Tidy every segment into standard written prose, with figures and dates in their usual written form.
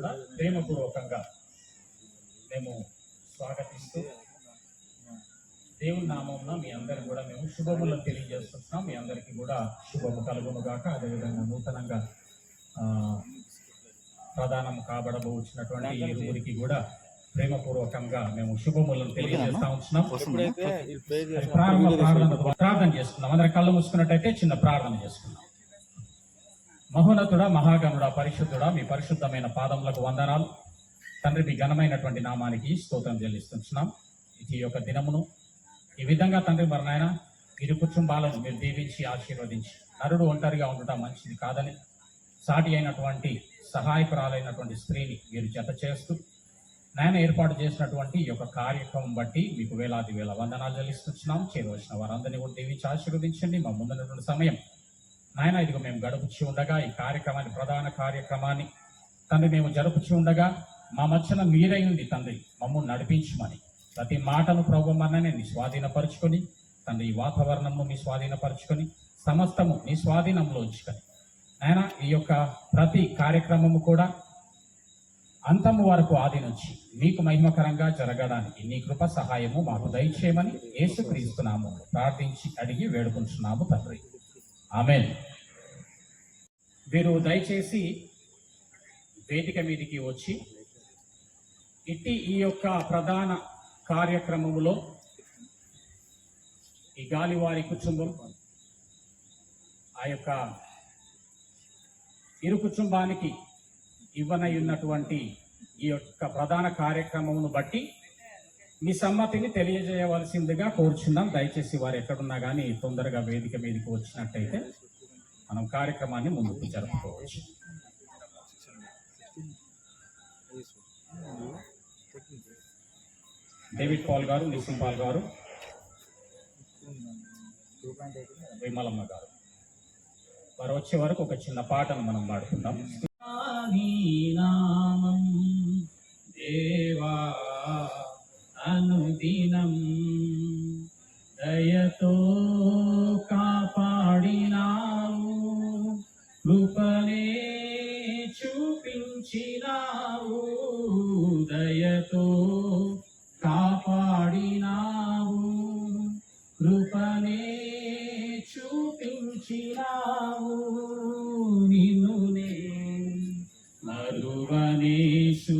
కూడా ప్రేమపూర్వకంగా మేము స్వాగతిస్తూ దేవుని నామమున మీ అందరికి కూడా మేము శుభములను తెలియజేస్తున్నాం. మీ అందరికీ కూడా శుభము కలుగును గాక. అదేవిధంగా నూతనంగా ప్రధానం కాబడబోచినటువంటి ఇరువురికి కూడా ప్రేమపూర్వకంగా మేము శుభములను తెలియజేస్తా ఉంటున్నాం. ప్రార్థన చేసుకున్నాం. అందరి కళ్ళు మూసుకున్నట్టయితే చిన్న ప్రార్థన చేసుకున్నాం. మహోన్నతుడా, మహాగణుడా, పరిశుద్ధుడా, మీ పరిశుద్ధమైన పాదములకు వందనాలు తండ్రి. మీ ఘనమైనటువంటి నామానికి స్తోత్రం చెల్లిస్తున్నాం. ఈ యొక్క దినమును ఈ విధంగా తండ్రి మరి నాయన ఇరు కుటుంబాలను మీరు దీవించి ఆశీర్వదించి, నరుడు ఒంటరిగా ఉండటం మంచిది కాదని సాటి అయినటువంటి సహాయకురాలైనటువంటి స్త్రీని మీరు జత చేస్తూ నాయన ఏర్పాటు చేసినటువంటి ఈ యొక్క కార్యక్రమం బట్టి మీకు వేలాది వేల వందనాలు చెల్లిస్తున్నాం. చేరవలసిన వారందరినీ కూడా దీవించి ఆశీర్వదించండి. మా ముందున్నటువంటి సమయం నాయన ఇదిగో మేము గడుపుచి ఉండగా ఈ కార్యక్రమాన్ని, ప్రధాన కార్యక్రమాన్ని తండ్రి మేము జరుపుచి ఉండగా మా మధ్యన మీరై ఉంది తండ్రి, మమ్మల్ని నడిపించమని ప్రతి మాటను ప్రభుమన్ననే నీ స్వాధీనపరుచుకొని తండ్రి ఈ వాతావరణంను మీ స్వాధీనపరుచుకొని సమస్తము నీ స్వాధీనంలో ఉంచుకొని ఆయన ఈ యొక్క ప్రతి కార్యక్రమము కూడా అంతము వరకు ఆది నుంచి మీకు మహిమకరంగా జరగడానికి నీ కృప సహాయము మాకు దయచేయమని యేసుక్రీస్తు నామములో ప్రార్థించి అడిగి వేడుకుంటున్నాము తండ్రి. ఆమేన్. మీరు దయచేసి వేదిక మీదికి వచ్చి ఇట్టి ఈ యొక్క ప్రధాన కార్యక్రమములో ఈ గాలివారి కుటుంబం ఆ యొక్క ఇరు కుటుంబానికి ఇవ్వనై ఉన్నటువంటి ఈ యొక్క ప్రధాన కార్యక్రమమును బట్టి మీ సమ్మతిని తెలియజేయవలసిందిగా కోరుచున్నాం. దయచేసి వారు ఎక్కడున్నా కానీ తొందరగా వేదిక మీదకి వచ్చినట్టయితే మనం కార్యక్రమాన్ని ముందుకు జరుపుకోవచ్చు. డేవిడ్ పాల్ గారు, నిసిం పాల్ గారు, విమలమ్మ గారు వారు వచ్చే వరకు ఒక చిన్న పాటను మనం పాడుకుందాం. నామం దేవా అనుదినం దయతో కాపాడినావు, కృపనే చూపించినావు, దయతో కాపాడినావు, కృపనే చూపించినావు, నిన్నునే మరువనేసు,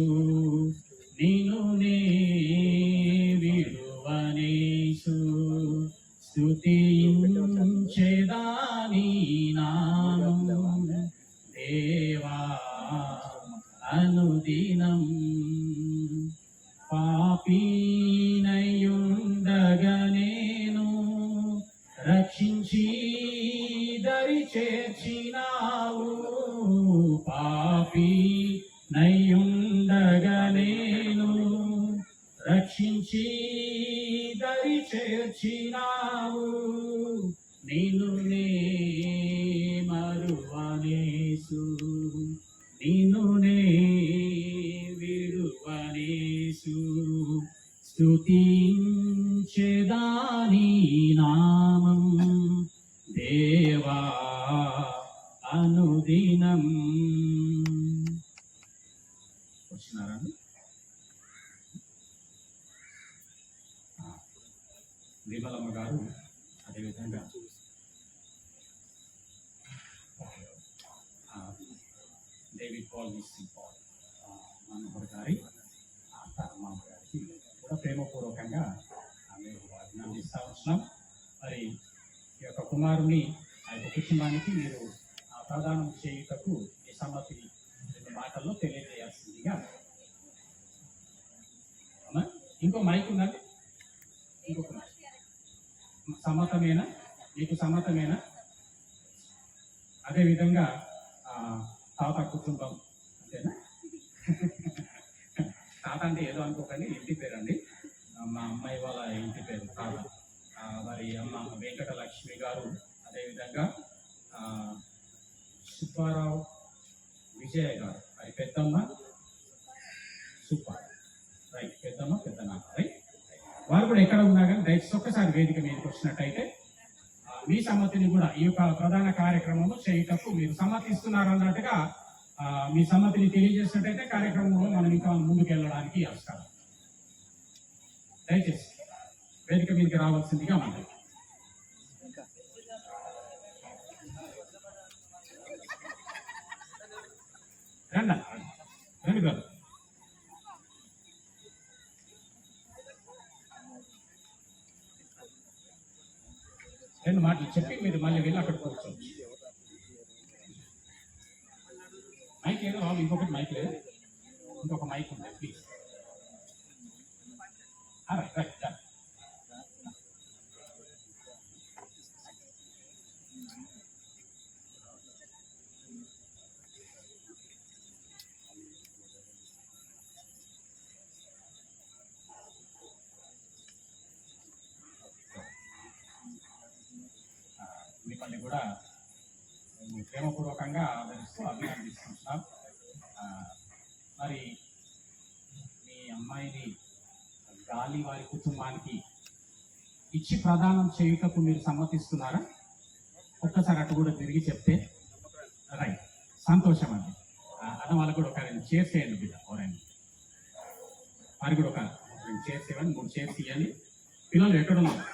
నిన్నునే విడువనేసు, స్తుతించెదాని నామం దేవా అనుదినం. పాపీనయుండగా నేను రక్షించి దరి చేర్చినావు, పాపీనయుండగా నేను రక్షించి దరి చేర్చినావు, నిన్నునే మరువనేసు, నిన్నునే విడువనేసు, స్తుతించెదాని నామం దేవా అనుదినం. వచ్చినారా? విమలమ్మ గారు, అదేవిధంగా డేవిడ్ పాల్, నిసిం పాల్, మనోహర్ గారి మామ గారికి కూడా ప్రేమపూర్వకంగా మేము అభినందిస్తూ ఉంటున్నాం. మరి ఈ యొక్క కుమారుని ఆ యొక్క కుటుంబానికి మీరు ప్రదానం చేయుటకు ఈ సమ్మతి మాటల్లో తెలియజేయాల్సిందిగా. ఇంకో మైక్ ఉందండి, ఇంకొక మైక్. సమ్మతమేనా? మీకు సమ్మతమేనా? అదేవిధంగా తాత కుటుంబం అంతేనా? తాత అంటే ఏదో అనుకోకండి, ఇంటి పేరండి. మా అమ్మాయి వాళ్ళ ఇంటి పేరు తాత. మరి అమ్మ వెంకటలక్ష్మి గారు, అదేవిధంగా సుబ్బారావు విజయ గారు, అది పెద్దమ్మ సూపర్ రైట్, పెద్దమ్మ పెద్దనాన్న రైట్. వారు కూడా ఎక్కడ ఉన్నా కానీ దయచేసి ఒక్కసారి వేదిక మీదకి వచ్చినట్టయితే మీ సమ్మతిని కూడా ఈ యొక్క ప్రధాన కార్యక్రమము చేయుటకు మీరు సమ్మతిస్తున్నారు అన్నట్టుగా మీ సమ్మతిని తెలియజేసినట్టయితే కార్యక్రమంలో మనం ఇంకా ముందుకు వెళ్ళడానికి ఆస్కారం. దయచేసి వేదిక మీదకి రావాల్సిందిగా మనం రండి రండి గారు. రెండు మాటలు చెప్పి మీరు మళ్ళీ వెళ్ళి అక్కడ కూర్చోవచ్చు. మైక్ ఏదో బాబు, ఇంకొకటి మైక్ లేదు, ఇంకొక మైక్ ఉంది ప్లీజ్. Right right done. మిమ్మల్ని కూడా ప్రేమపూర్వకంగా ఆదరిస్తూ అభినందిస్తున్నాం. మరి మీ అమ్మాయిని గాలి వారి కుటుంబానికి ఇచ్చి ప్రదానం చేయుటకు మీరు సమ్మతిస్తున్నారా? ఒక్కసారి అటు కూడా తిరిగి చెప్తే రైట్, సంతోషం అండి. అన్న వాళ్ళకు కూడా ఒక రెండు చైర్స్ వేయండి బిడ్డ, ఎవరైనా వారికి కూడా ఒక రెండు చైర్స్ ఇవ్వండి, 3 చైర్స్ ఇవ్వండి. పిల్లలు ఎక్కడున్నారు?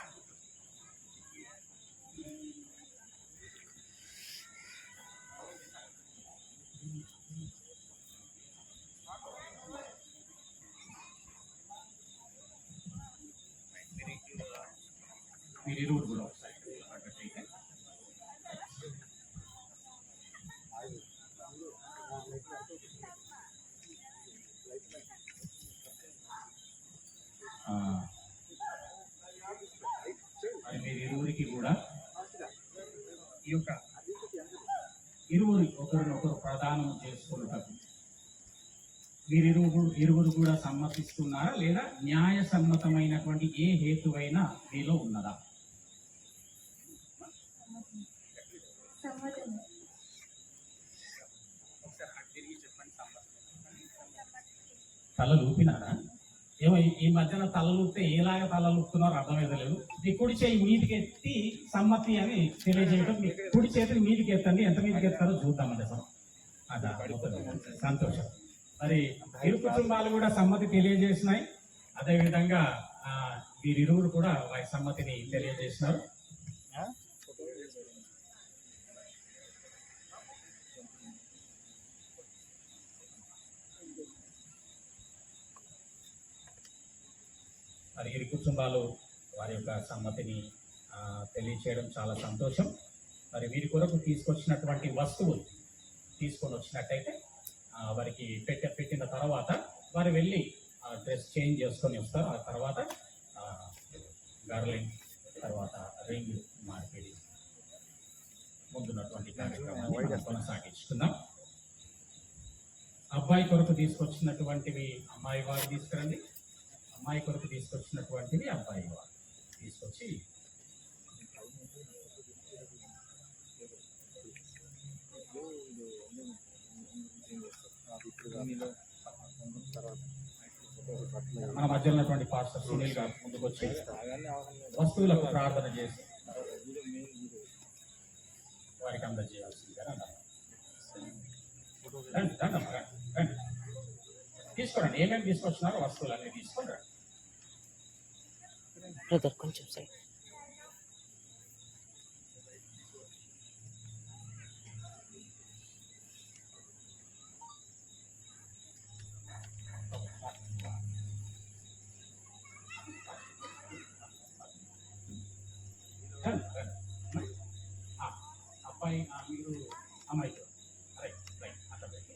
మీరు ఇరువురు కూడా ఒకసారి అట్లయితే మరి మీరు ఇరువురికి కూడా ఈ యొక్క ఒకరినొకరు ప్రదానం చేసుకున్నటకు మీరు ఇరువురు కూడా సమ్మతిస్తున్నారా, లేదా న్యాయ సమ్మతమైనటువంటి ఏ హేతువైనా మీలో ఉన్నదా? తలలు ఊపినారా? ఏమో ఈ మధ్యన తలలు ఊపితే ఏలాగా తలలు ఊపుతున్నారో అర్థమైతలేదు. మీ కుడి చేయి మీదికి ఎత్తి సమ్మతి అని తెలియజేయడం, మీ కుడి చేతిని మీదికి ఎత్తండి, ఎంత మీదికి ఎత్తారో చూద్దామండి. అదా సంతోషం. మరి ఇరు కుటుంబాలు కూడా సమ్మతి తెలియజేసినాయి. అదేవిధంగా వీరిరువురు కూడా వారి సమ్మతిని తెలియజేసినారు. మరి ఇరు కుటుంబాలు వారి యొక్క సమ్మతిని తెలియచేయడం చాలా సంతోషం. మరి వీరి కొరకు తీసుకొచ్చినటువంటి వస్తువులు తీసుకొని వచ్చినట్టయితే వారికి పెట్టిన తర్వాత వారు వెళ్ళి డ్రెస్ చేంజ్ చేసుకొని వస్తారు. ఆ తర్వాత గర్లింగ్, తర్వాత రింగ్ మార్పిడి ముందున్నటువంటి కార్యక్రమాన్ని కొనసాగించుకుందాం. అబ్బాయి కొరకు తీసుకొచ్చినటువంటివి అమ్మాయి వారు తీసుకురండి, అమ్మాయి కొరకు తీసుకొచ్చినటువంటివి అబ్బాయి వారు తీసుకొచ్చి మన మధ్య ఉన్నటువంటి పాస్టర్ సునీల్ గారు ముందుకు వచ్చి వస్తువులకు ప్రార్థన చేసి వారికి అందజేయాల్సిందిగా తీసుకోండి. ఏమేమి తీసుకొచ్చినారో వస్తువులు అన్ని తీసుకోండి. కొంచెం సైడ్ అబ్బాయి మీరు అమ్మాయి రైట్ రైట్ అట్లా పెట్టి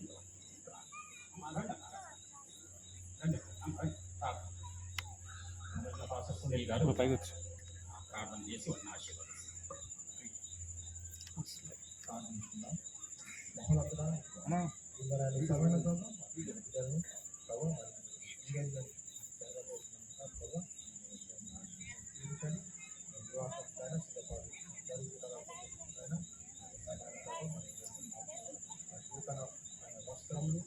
సునీల్ గారు ప్రార్థన చేసి ఉన్న వస్త్రములు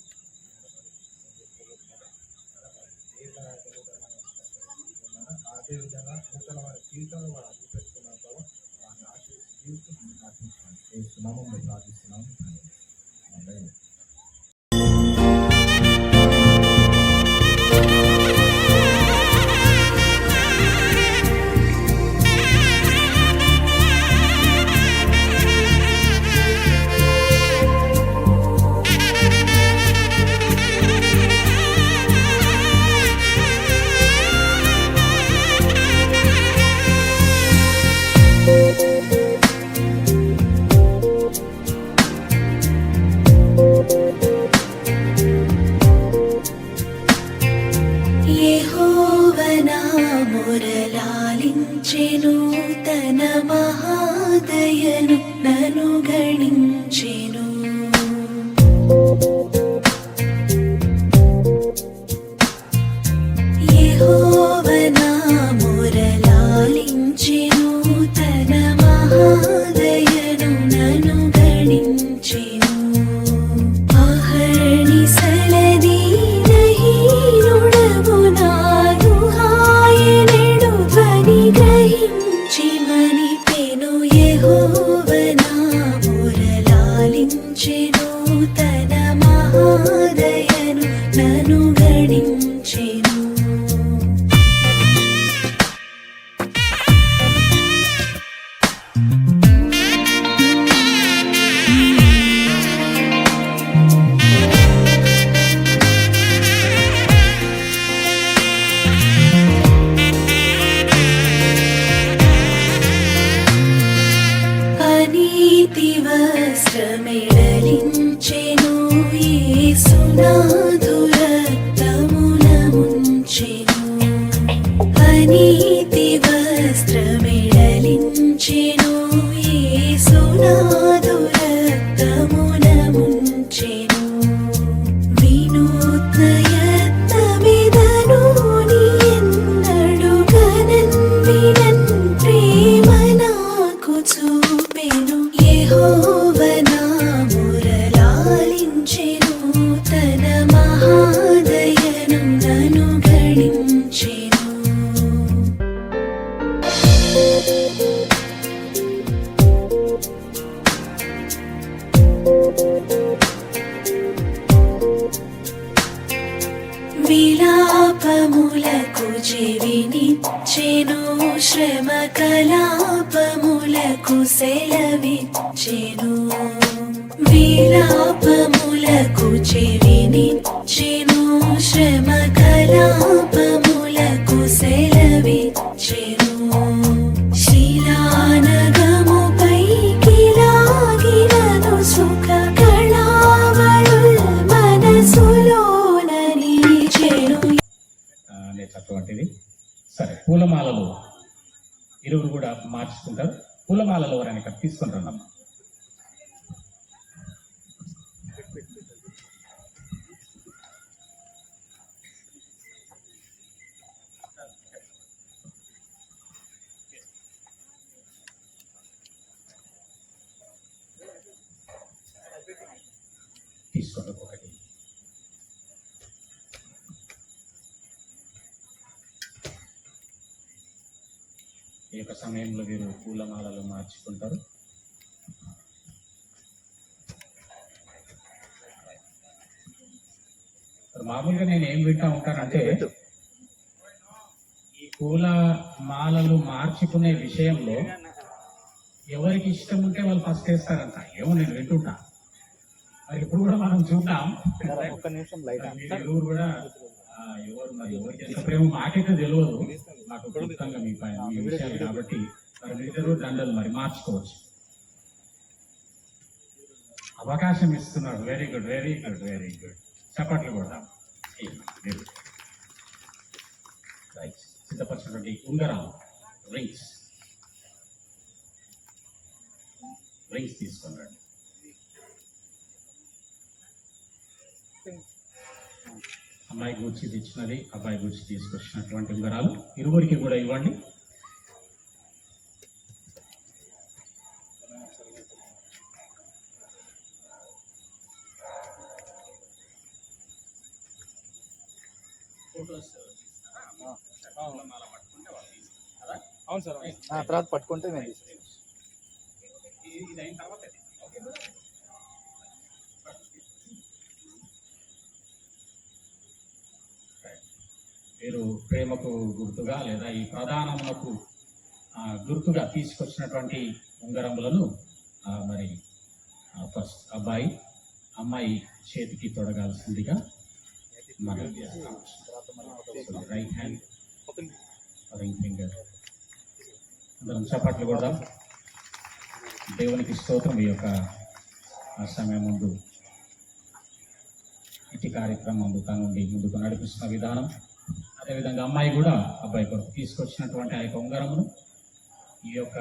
అదేవిధంగా నూతన వారి జీవితంలో వారు అడ్డు పెట్టుకున్నారు కదా, వారిని ఆశీర్వదిస్తూ ప్రార్థిస్తున్నాము, ప్రార్థిస్తున్నాము. గణించెను అహర్నిశలది నహీనుడగునాను హాయనెడు ధ్వని గ్రహించి మనిపెను యెహోవనా మురలాలించెను తన మహాదయను నన్ను గణించెను అనీతి వస్త్రమెడలించెను యేసునాథు రక్తమున ముంచెను అనీతి వస్త్రమెడలించెను యేసునాథు రక్తమున ముంచెను వినూత్న యత్నమిదను నీ ఎన్నడు గనన్ వినన్ ప్రేమ నాకు చూపెను యెహోవనా మురలాలించెను తన మహాదయను నన్ను గణించెను విలాపములకు చెవినిచ్చెను శ్రమ కలాపములకు సెలవిచ్చెను విలాపములకు చెవినిచ్చెను శ్రమ కలాపములకు సెలవిచ్చెను శిలానగముపైకి లాగినను సుఖ కళావళుల్ మనసులోన నిలిచెను అనేటటువంటిది. సరే, పూలమాలలు ఇరువురు కూడా మార్చుకుంటారు. పూలమాలలు ఎవరైనా ఇక్కడ తీసుకుంటారమ్మా. తీసుకోండి ఒకటి. ఈ యొక్క సమయంలో వీరు పూలమాలలు మార్చుకుంటారు. మామూలుగా నేను ఏం వింటా ఉంటానంటే, ఈ పూల మాలలు మార్చుకునే విషయంలో ఎవరికి ఇష్టం ఉంటే వాళ్ళు ఫస్ట్ వేస్తారంట. ఏమో నేను వింటుంటా. మరి ఇప్పుడు కూడా మనం చూద్దాం. ఒక్క నిమిషం లైట్ ఎవరు కూడా ఎవరు మరి ఎవరికి ఎంత ప్రేమ మాకైతే తెలియదు. నాకు క్లుప్తంగా మీ విషయాలు కాబట్టి మరి మీరిద్దరు దండలు మరి మార్చుకోవచ్చు. అవకాశం ఇస్తున్నాడు. Very good, very good, very good. చప్పట్లు కొడదాం. రైట్, సిద్ధపరచినటువంటి ఉంగరాలు, రింగ్స్ తీసుకున్నాడు. అమ్మాయి గూర్చి తెచ్చినది, అబ్బాయి గూర్చి తీసుకొచ్చినటువంటి ఉంగరాలు ఇరువురికి కూడా ఇవ్వండి. అవును సార్, తర్వాత పట్టుకుంటే నేను ఇది అయిన తర్వాత మీరు ప్రేమకు గుర్తుగా లేదా ఈ ప్రధానములకు గుర్తుగా తీసుకొచ్చినటువంటి ఉంగరములను మరి ఫస్ట్ అబ్బాయి అమ్మాయి చేతికి తొడగాల్సిందిగా మనం రైట్ హ్యాండ్ రింగ్ ఫింగర్. అందరం చప్పట్లు కొడదాం. దేవునికి స్తోత్రం. ఈ యొక్క సమయం ముందు ఇటు కార్యక్రమం నుండి ముందుకు నడిపిస్తున్న విధానం, అదేవిధంగా అమ్మాయి కూడా అబ్బాయి కొరకు తీసుకొచ్చినటువంటి ఆ యొక్క ఉంగరమును ఈ యొక్క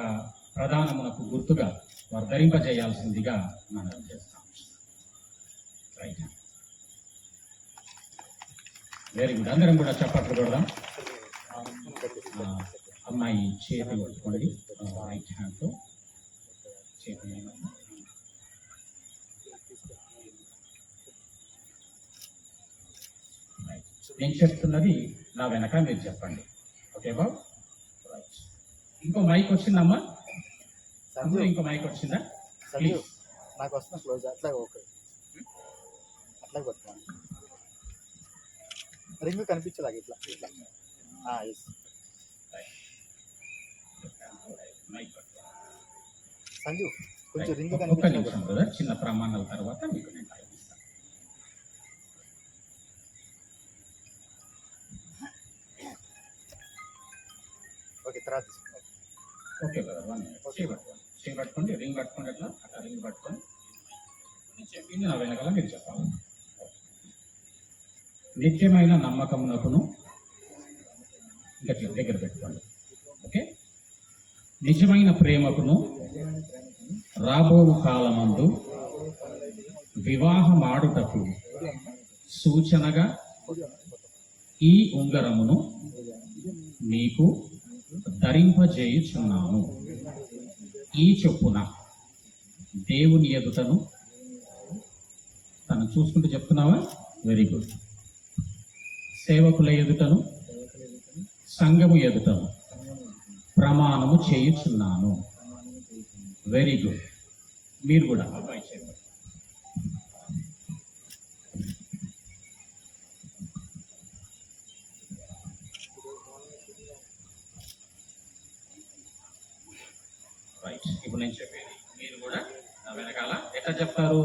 ప్రధానమునకు గుర్తుగా వారు ధరింపజేయాల్సిందిగా మనం చేస్తాం. Right, very good. అందరం కూడా చప్పట్లు కొడదాం. అమ్మాయి చేతి పట్టుకోండి, రైట్ హ్యాండ్తో చేతి నేను చెప్తున్నది నా వెనక మీరు చెప్పండి. ఓకే బాబు? రైట్. ఇంకో మైక్ వచ్చిందమ్మా? సంజు ఇంకో మైక్ వచ్చిందా? సంజు నాకు వస్తున్న క్లోజ్ అట్లా ఓకే అట్లా పట్టుకోండి. రింగ్ కనిపించలాగా ఇట్లా ఇట్లా ఎస్ మైక్ సంజు కొంచెం రింగ్ ఒక్క కనిపించలేదు. నిమిషం బ్రదర్, చిన్న ప్రమాణాల తర్వాత మీకు నేను టైం ఇస్తాను. ఓకే తర్వాత ఓకే బ్రదర్, 1 minute. చేయి పట్టుకోండి, రింగ్ పట్టుకోండి, అట్లా రింగ్ పట్టుకొని నేను చెప్పింది నా వెనకాల మీరు చెప్పాలి. నిత్యమైన నమ్మకమునకును, గట్టిగా దగ్గర పెట్టుకోండి. ఓకే. నిజమైన ప్రేమకును రాబో కాలమందు వివాహమాడుటకు సూచనగా ఈ ఉంగరమును మీకు ధరింపజేయుచున్నాను. ఈ చొప్పున దేవుని ఎదుటను, తను చూసుకుంటూ చెప్తున్నావా? Very good. సేవకుల ఎదుటను, సంఘము ఎదుటను ప్రమాణము చేయుచున్నాను. Very good. మీరు కూడా అబ్బాయి చేయండి. రైట్. ఇప్పుడు నేను చెప్పేది మీరు కూడా నా వెనకాల ఎట్లా చెప్తారు?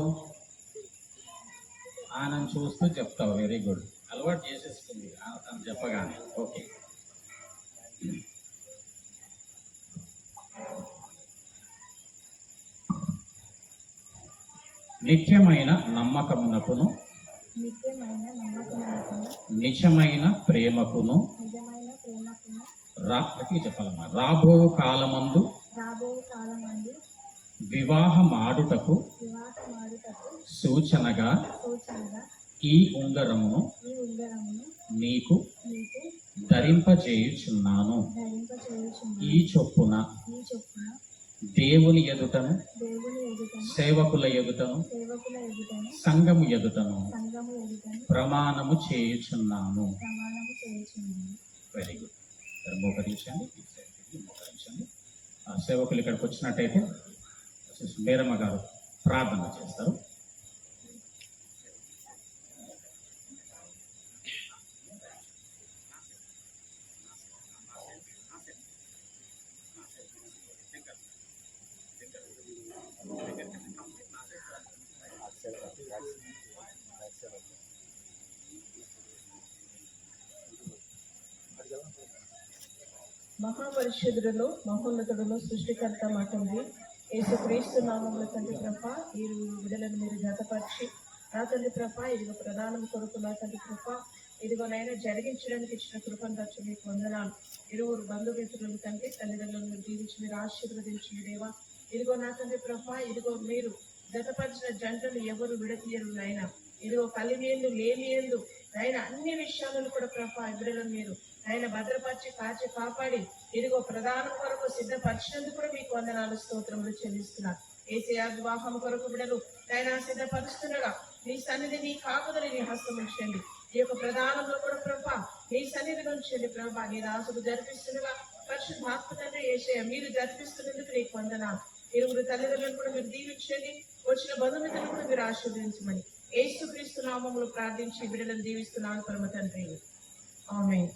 ఆనంద్ చూస్తూ చెప్తావు. Very good. అలవాటు చేసేసుకుంది తను చెప్పగానే. ఓకే. నిత్యమైన నమ్మకమునకును నిజమైన ప్రేమకును చెప్పాలమ్మా రాబో కాలమందు వివాహమాడుటకు సూచనగా ఈ ఉంగరమును నీకు ధరింపజేయుచున్నాను. ఈ చొప్పున దేవుని ఎదుటను, సేవకుల ఎదుటను, సంఘము ఎదుటను ప్రమాణము చేయుచున్నాను. Very good. మోకరించండి. సేవకులు ఇక్కడికి వచ్చినట్టయితే మేరమ్మ గారు ప్రార్థన చేస్తారు. మహాపరిశుద్ధులలో మహోన్నతులలో సృష్టికర్త మా తండ్రి యేసుక్రీస్తు నామముల తండ్రి ప్రభ ఈ విడుదలను మీరు జతపరిచి నా తండ్రి ప్రభ ఇదిగో ప్రధానం కొరకు నా తండ్రి ప్రభ ఇదిగోనైనా జరిగించడానికి ఇచ్చిన కృపను వచ్చి మీకు వందనాలు. ఇరువురు బంధుమిత్రులను తండ్రి తల్లిదండ్రులను మీరు దీవించి మీరు ఆశీర్వదించిన దేవా ఇదిగో నా తండ్రి ప్రభ ఇదిగో మీరు జతపరిచిన జంటలు ఎవరు విడతీయరు నాయన. ఇదిగో కలిమియందు లేమియందు ఆయన అన్ని విషయాలను కూడా ప్రభ విడుదలను మీరు ఆయన భద్రపరిచి కాచి కాపాడి ఇదిగో ప్రధానం కొరకు సిద్ధపరిచినందుకు కూడా మీకు వందనాలు స్తోత్రములు చెల్లిస్తున్నారు. ఏసీఆ వివాహం కొరకు బిడలు ఆయన సిద్ధపరుస్తుండగా నీ సన్నిధి నీ కాపుదని నీ హస్తం ఉంచండి. ఈ యొక్క ప్రధానంలో కూడా ప్రభా నీ సన్నిధి ఉంచండి ప్రభా. నీ దాసుడు జరిపిస్తుండగా పరిశుద్ధాత్మ తండ్రి ఏసయ్య మీరు జరిపిస్తున్నందుకు నీకు వందనాలు. ఇరువురు తల్లిదండ్రులను కూడా మీరు దీవించండి. వచ్చిన బంధుమిత్రులను కూడా మీరు ఆశీర్వదించమని యేసుక్రీస్తు నామములో ప్రార్థించి బిడ్డలను దీవిస్తున్నాను పరమ తండ్రి. ఆమేన్.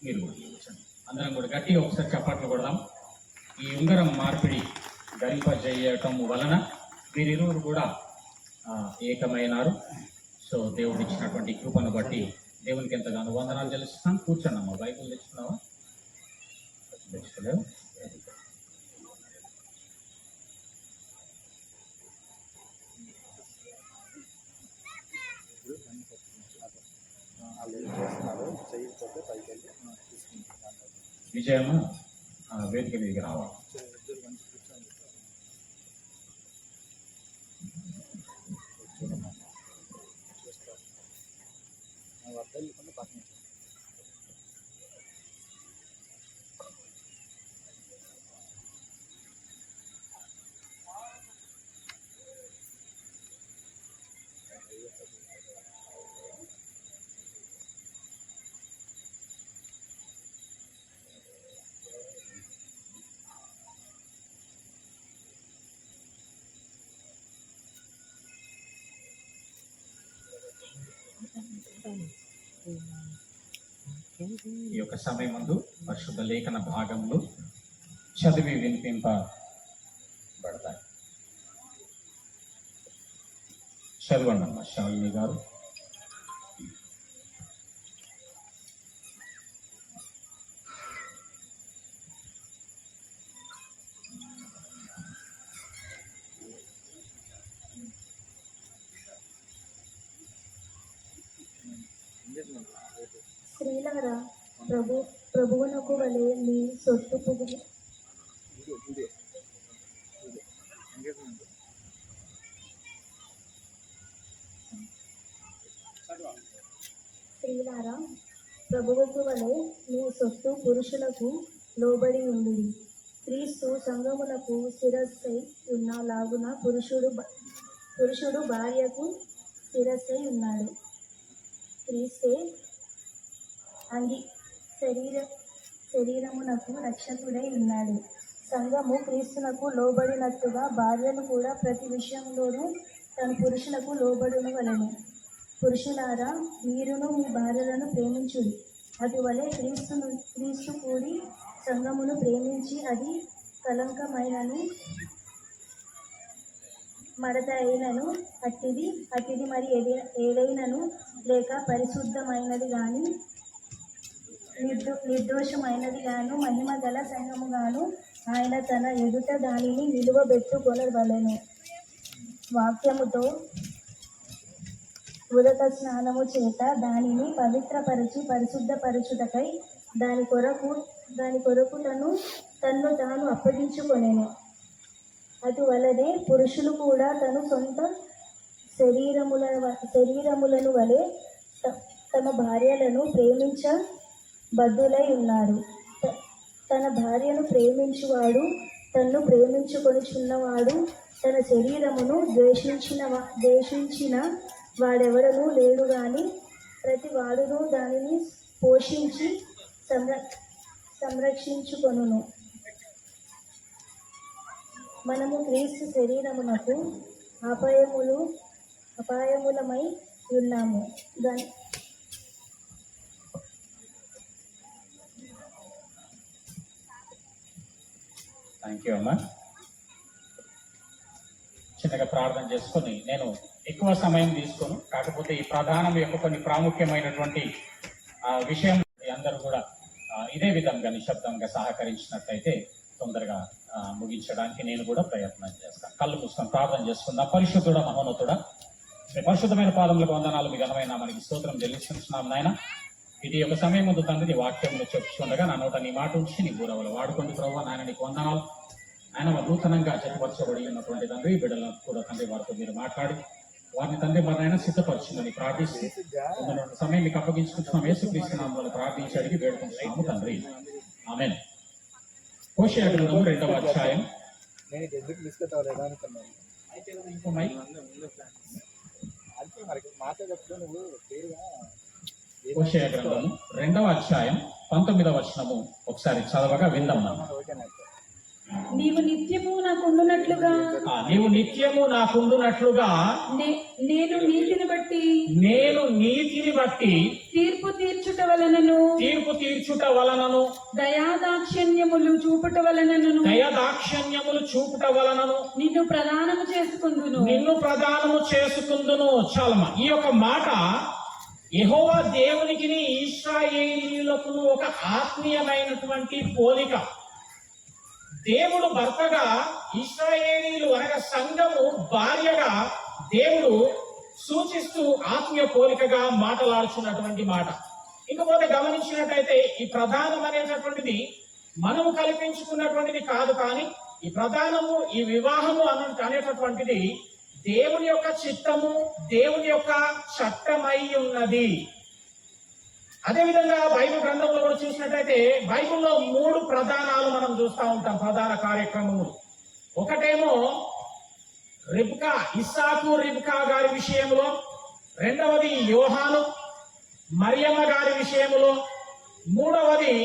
మీరు కూడా చూపించండి. అందరం కూడా గట్టిగా ఒకసారి చప్పట్లు కొడదాం. ఈ ఉంగరం మార్పిడి ధరింపజేయటం వలన వీరిరువురు కూడా ఏకమైనారు. సో దేవుడు ఇచ్చినటువంటి కృపను బట్టి దేవునికి ఎంతగానో వందనాలు చెల్లిస్తున్నాం. కూర్చోండి అమ్మా. బైబిల్ తెచ్చుకున్నావా? తెచ్చుకోలేవు. విజయమ్మ వేదిక మీదకి రావాలి. ఈ యొక్క సమయమందు పరిశుద్ధ లేఖన భాగములు చదివి వినిపింపబడతాయి. చదవండి అమ్మ శాలిని గారు. స్త్రీలారా ప్రభువునకు వలె మీ సొత్తు స్త్రీలారా ప్రభువుకు వలె మీ సొత్తు పురుషులకు లోబడి ఉంది. క్రీస్తు సంఘమునకు శిరస్సై ఉన్న లాగున పురుషుడు భార్యకు శిరస్సై ఉన్నాడు. క్రీస్తే శరీరమునకు రక్షకుడై ఉన్నాడు. సంఘము క్రీస్తునకు లోబడినట్టుగా భార్యలు కూడా ప్రతి విషయంలోనూ తన పురుషులకు లోబడునవలెను. పురుషులారా, మీరును మీ భార్యలను ప్రేమించుడి. అటువలే క్రీస్తు కూడి సంఘమును ప్రేమించి అది కలంకమైనను మడత అయినను అట్టిది మరి ఏదైనను లేక పరిశుద్ధమైనది గాని నిర్దోషమైనది గాను మహిమ గల సంఘము గాను ఆయన తన ఎదుట దానిని నిలువబెట్టుకొనవలెను. వాక్యముతో ఉదక స్నానము చేత దానిని పవిత్రపరచి పరిశుద్ధపరచుటకై దాని కొరకు తన్ను తాను అప్పగించుకొనెను. అటువలనే పురుషులు కూడా తన సొంత శరీరములను వలె తమ భార్యలను ప్రేమించబద్ధులై ఉన్నారు. తన భార్యను ప్రేమించువాడు తన్ను ప్రేమించుకొనిచున్నవాడు. తన శరీరమును ద్వేషించిన వాడెవడనూ లేడు గాని ప్రతి వాడును దానిని పోషించి సంరక్షించుకొనును. మనము క్రీస్తు శరీరమునకు అపాయములమై ఉన్నాము. థ్యాంక్ యూ అమ్మా. చిన్నగా ప్రార్థన చేసుకొని నేను ఎక్కువ సమయం తీసుకోను, కాకపోతే ఈ ప్రధానం యొక్క కొన్ని ప్రాముఖ్యమైనటువంటి విషయం అందరూ కూడా ఇదే విధంగా నిశ్శబ్దంగా సహకరించినట్లయితే తొందరగా ముగించడానికి నేను కూడా ప్రయత్నం చేస్తాను. కళ్ళు మూసుకొని ప్రార్థన చేసుకుందాం. పరిశుద్ధుడా, మహోన్నతుడా, మీ పరిశుద్ధమైన పాదములకు వందనాలు, మీ ఘనమైన మనకి స్తోత్రం చెల్లిస్తున్నాం నాయన. ఇది ఒక సమయం ముందు తండ్రి నీ వాక్యంలో చెప్పుకుండగా నా నోట నీ మాట ఉంచి నీ బూరవలు వాడుకోండి ప్రభావ. నాయన నీకు వందనాలు. ఆయన నూతనంగా జతపరచబడి ఉన్నటువంటి తండ్రి బిడ్డలను కూడా తండ్రి వారితో మీరు మాట్లాడి వారిని తండ్రి మరైనా సిద్ధపరచుందని ప్రార్థిస్తూ సమయం మీకు అప్పగించుకుంటున్నాం. యేసుక్రీస్తు నామములో ప్రార్థించి అడిగి వేడుకుంటున్నాము తండ్రి, ఆమేన్. హోషేయ గ్రంథము 2వ అధ్యాయం. హోషేయ గ్రంథము 2వ అధ్యాయం 19వ వచనము ఒకసారి చదవగా విందాం. నీవు నిత్యము నాకుండునట్లుగా నేను నీతిని బట్టి తీర్పు తీర్చుట వలనను దయాదాక్షిణ్యములు చూపుట వలనను నిన్ను ప్రదానము చేసుకుందును. చాలమ్మా, ఈ యొక్క మాట యెహోవా దేవునికి ఇశ్రాయేలీయులకు ఒక ఆత్మీయమైనటువంటి పోలిక. దేవుడు భర్తగా, ఇశ్రాయేలీయులు అనగా సంఘము భార్యగా దేవుడు సూచిస్తూ ఆత్మీయ పోలికగా మాట్లాడుచున్నటువంటి మాట. ఇంకపోతే గమనించినట్టయితే ఈ ప్రధానం అనేటటువంటిది మనము కల్పించుకున్నటువంటిది కాదు, కానీ ఈ ప్రధానము, ఈ వివాహము అనేటటువంటిది దేవుని యొక్క చిత్తము, దేవుని యొక్క చట్టమై ఉన్నది. అదేవిధంగా బైబిల్ గ్రంథంలో కూడా చూసినట్టయితే బైబిల్లో 3 ప్రధానాలు మనం చూస్తూ ఉంటాం, ప్రధాన కార్యక్రమములు. ఒకటేమో ఇస్సాకు రిబ్కా గారి విషయంలో, రెండవది యోహాను మరియమ్మ గారి విషయంలో, మూడవది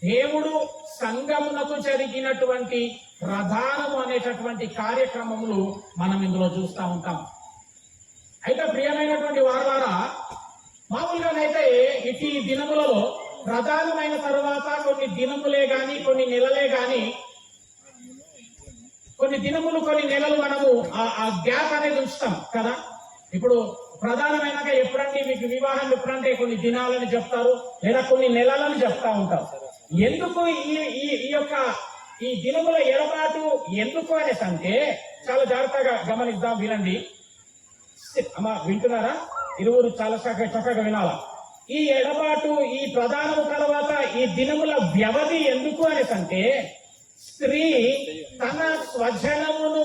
దేవుడు సంఘమునకు జరిగినటువంటి ప్రధానము అనేటటువంటి కార్యక్రమములు మనం ఇందులో చూస్తూ ఉంటాం. అయితే ప్రియమైనటువంటి వారారా, మామూలుగానైతే ఇటు ఈ దినములలో ప్రధానమైన తర్వాత కొన్ని దినములే గాని కొన్ని నెలలే గాని కొన్ని దినములు కొన్ని నెలలు మనము ఆ గ్యాప్ అనేది ఉంచుతాం కదా. ఇప్పుడు ప్రధానమైనక ఎప్పుడంటే మీకు వివాహం ఎప్పుడంటే కొన్ని దినాలని చెప్తారు లేదా కొన్ని నెలలని చెప్తా ఉంటారు. ఎందుకు ఈ యొక్క ఈ దినముల ఎడబాటు ఎందుకు అనేసి అంటే చాలా జాగ్రత్తగా గమనిద్దాం, వినండి అమ్మా, వింటున్నారా? ఇరువురు చాలా చక్కగా వినాలా. ఈ ఎడబాటు ఈ ప్రధానము తర్వాత ఈ దినముల వ్యవధి ఎందుకు అనేసి అంటే స్త్రీ తన స్వజనమును,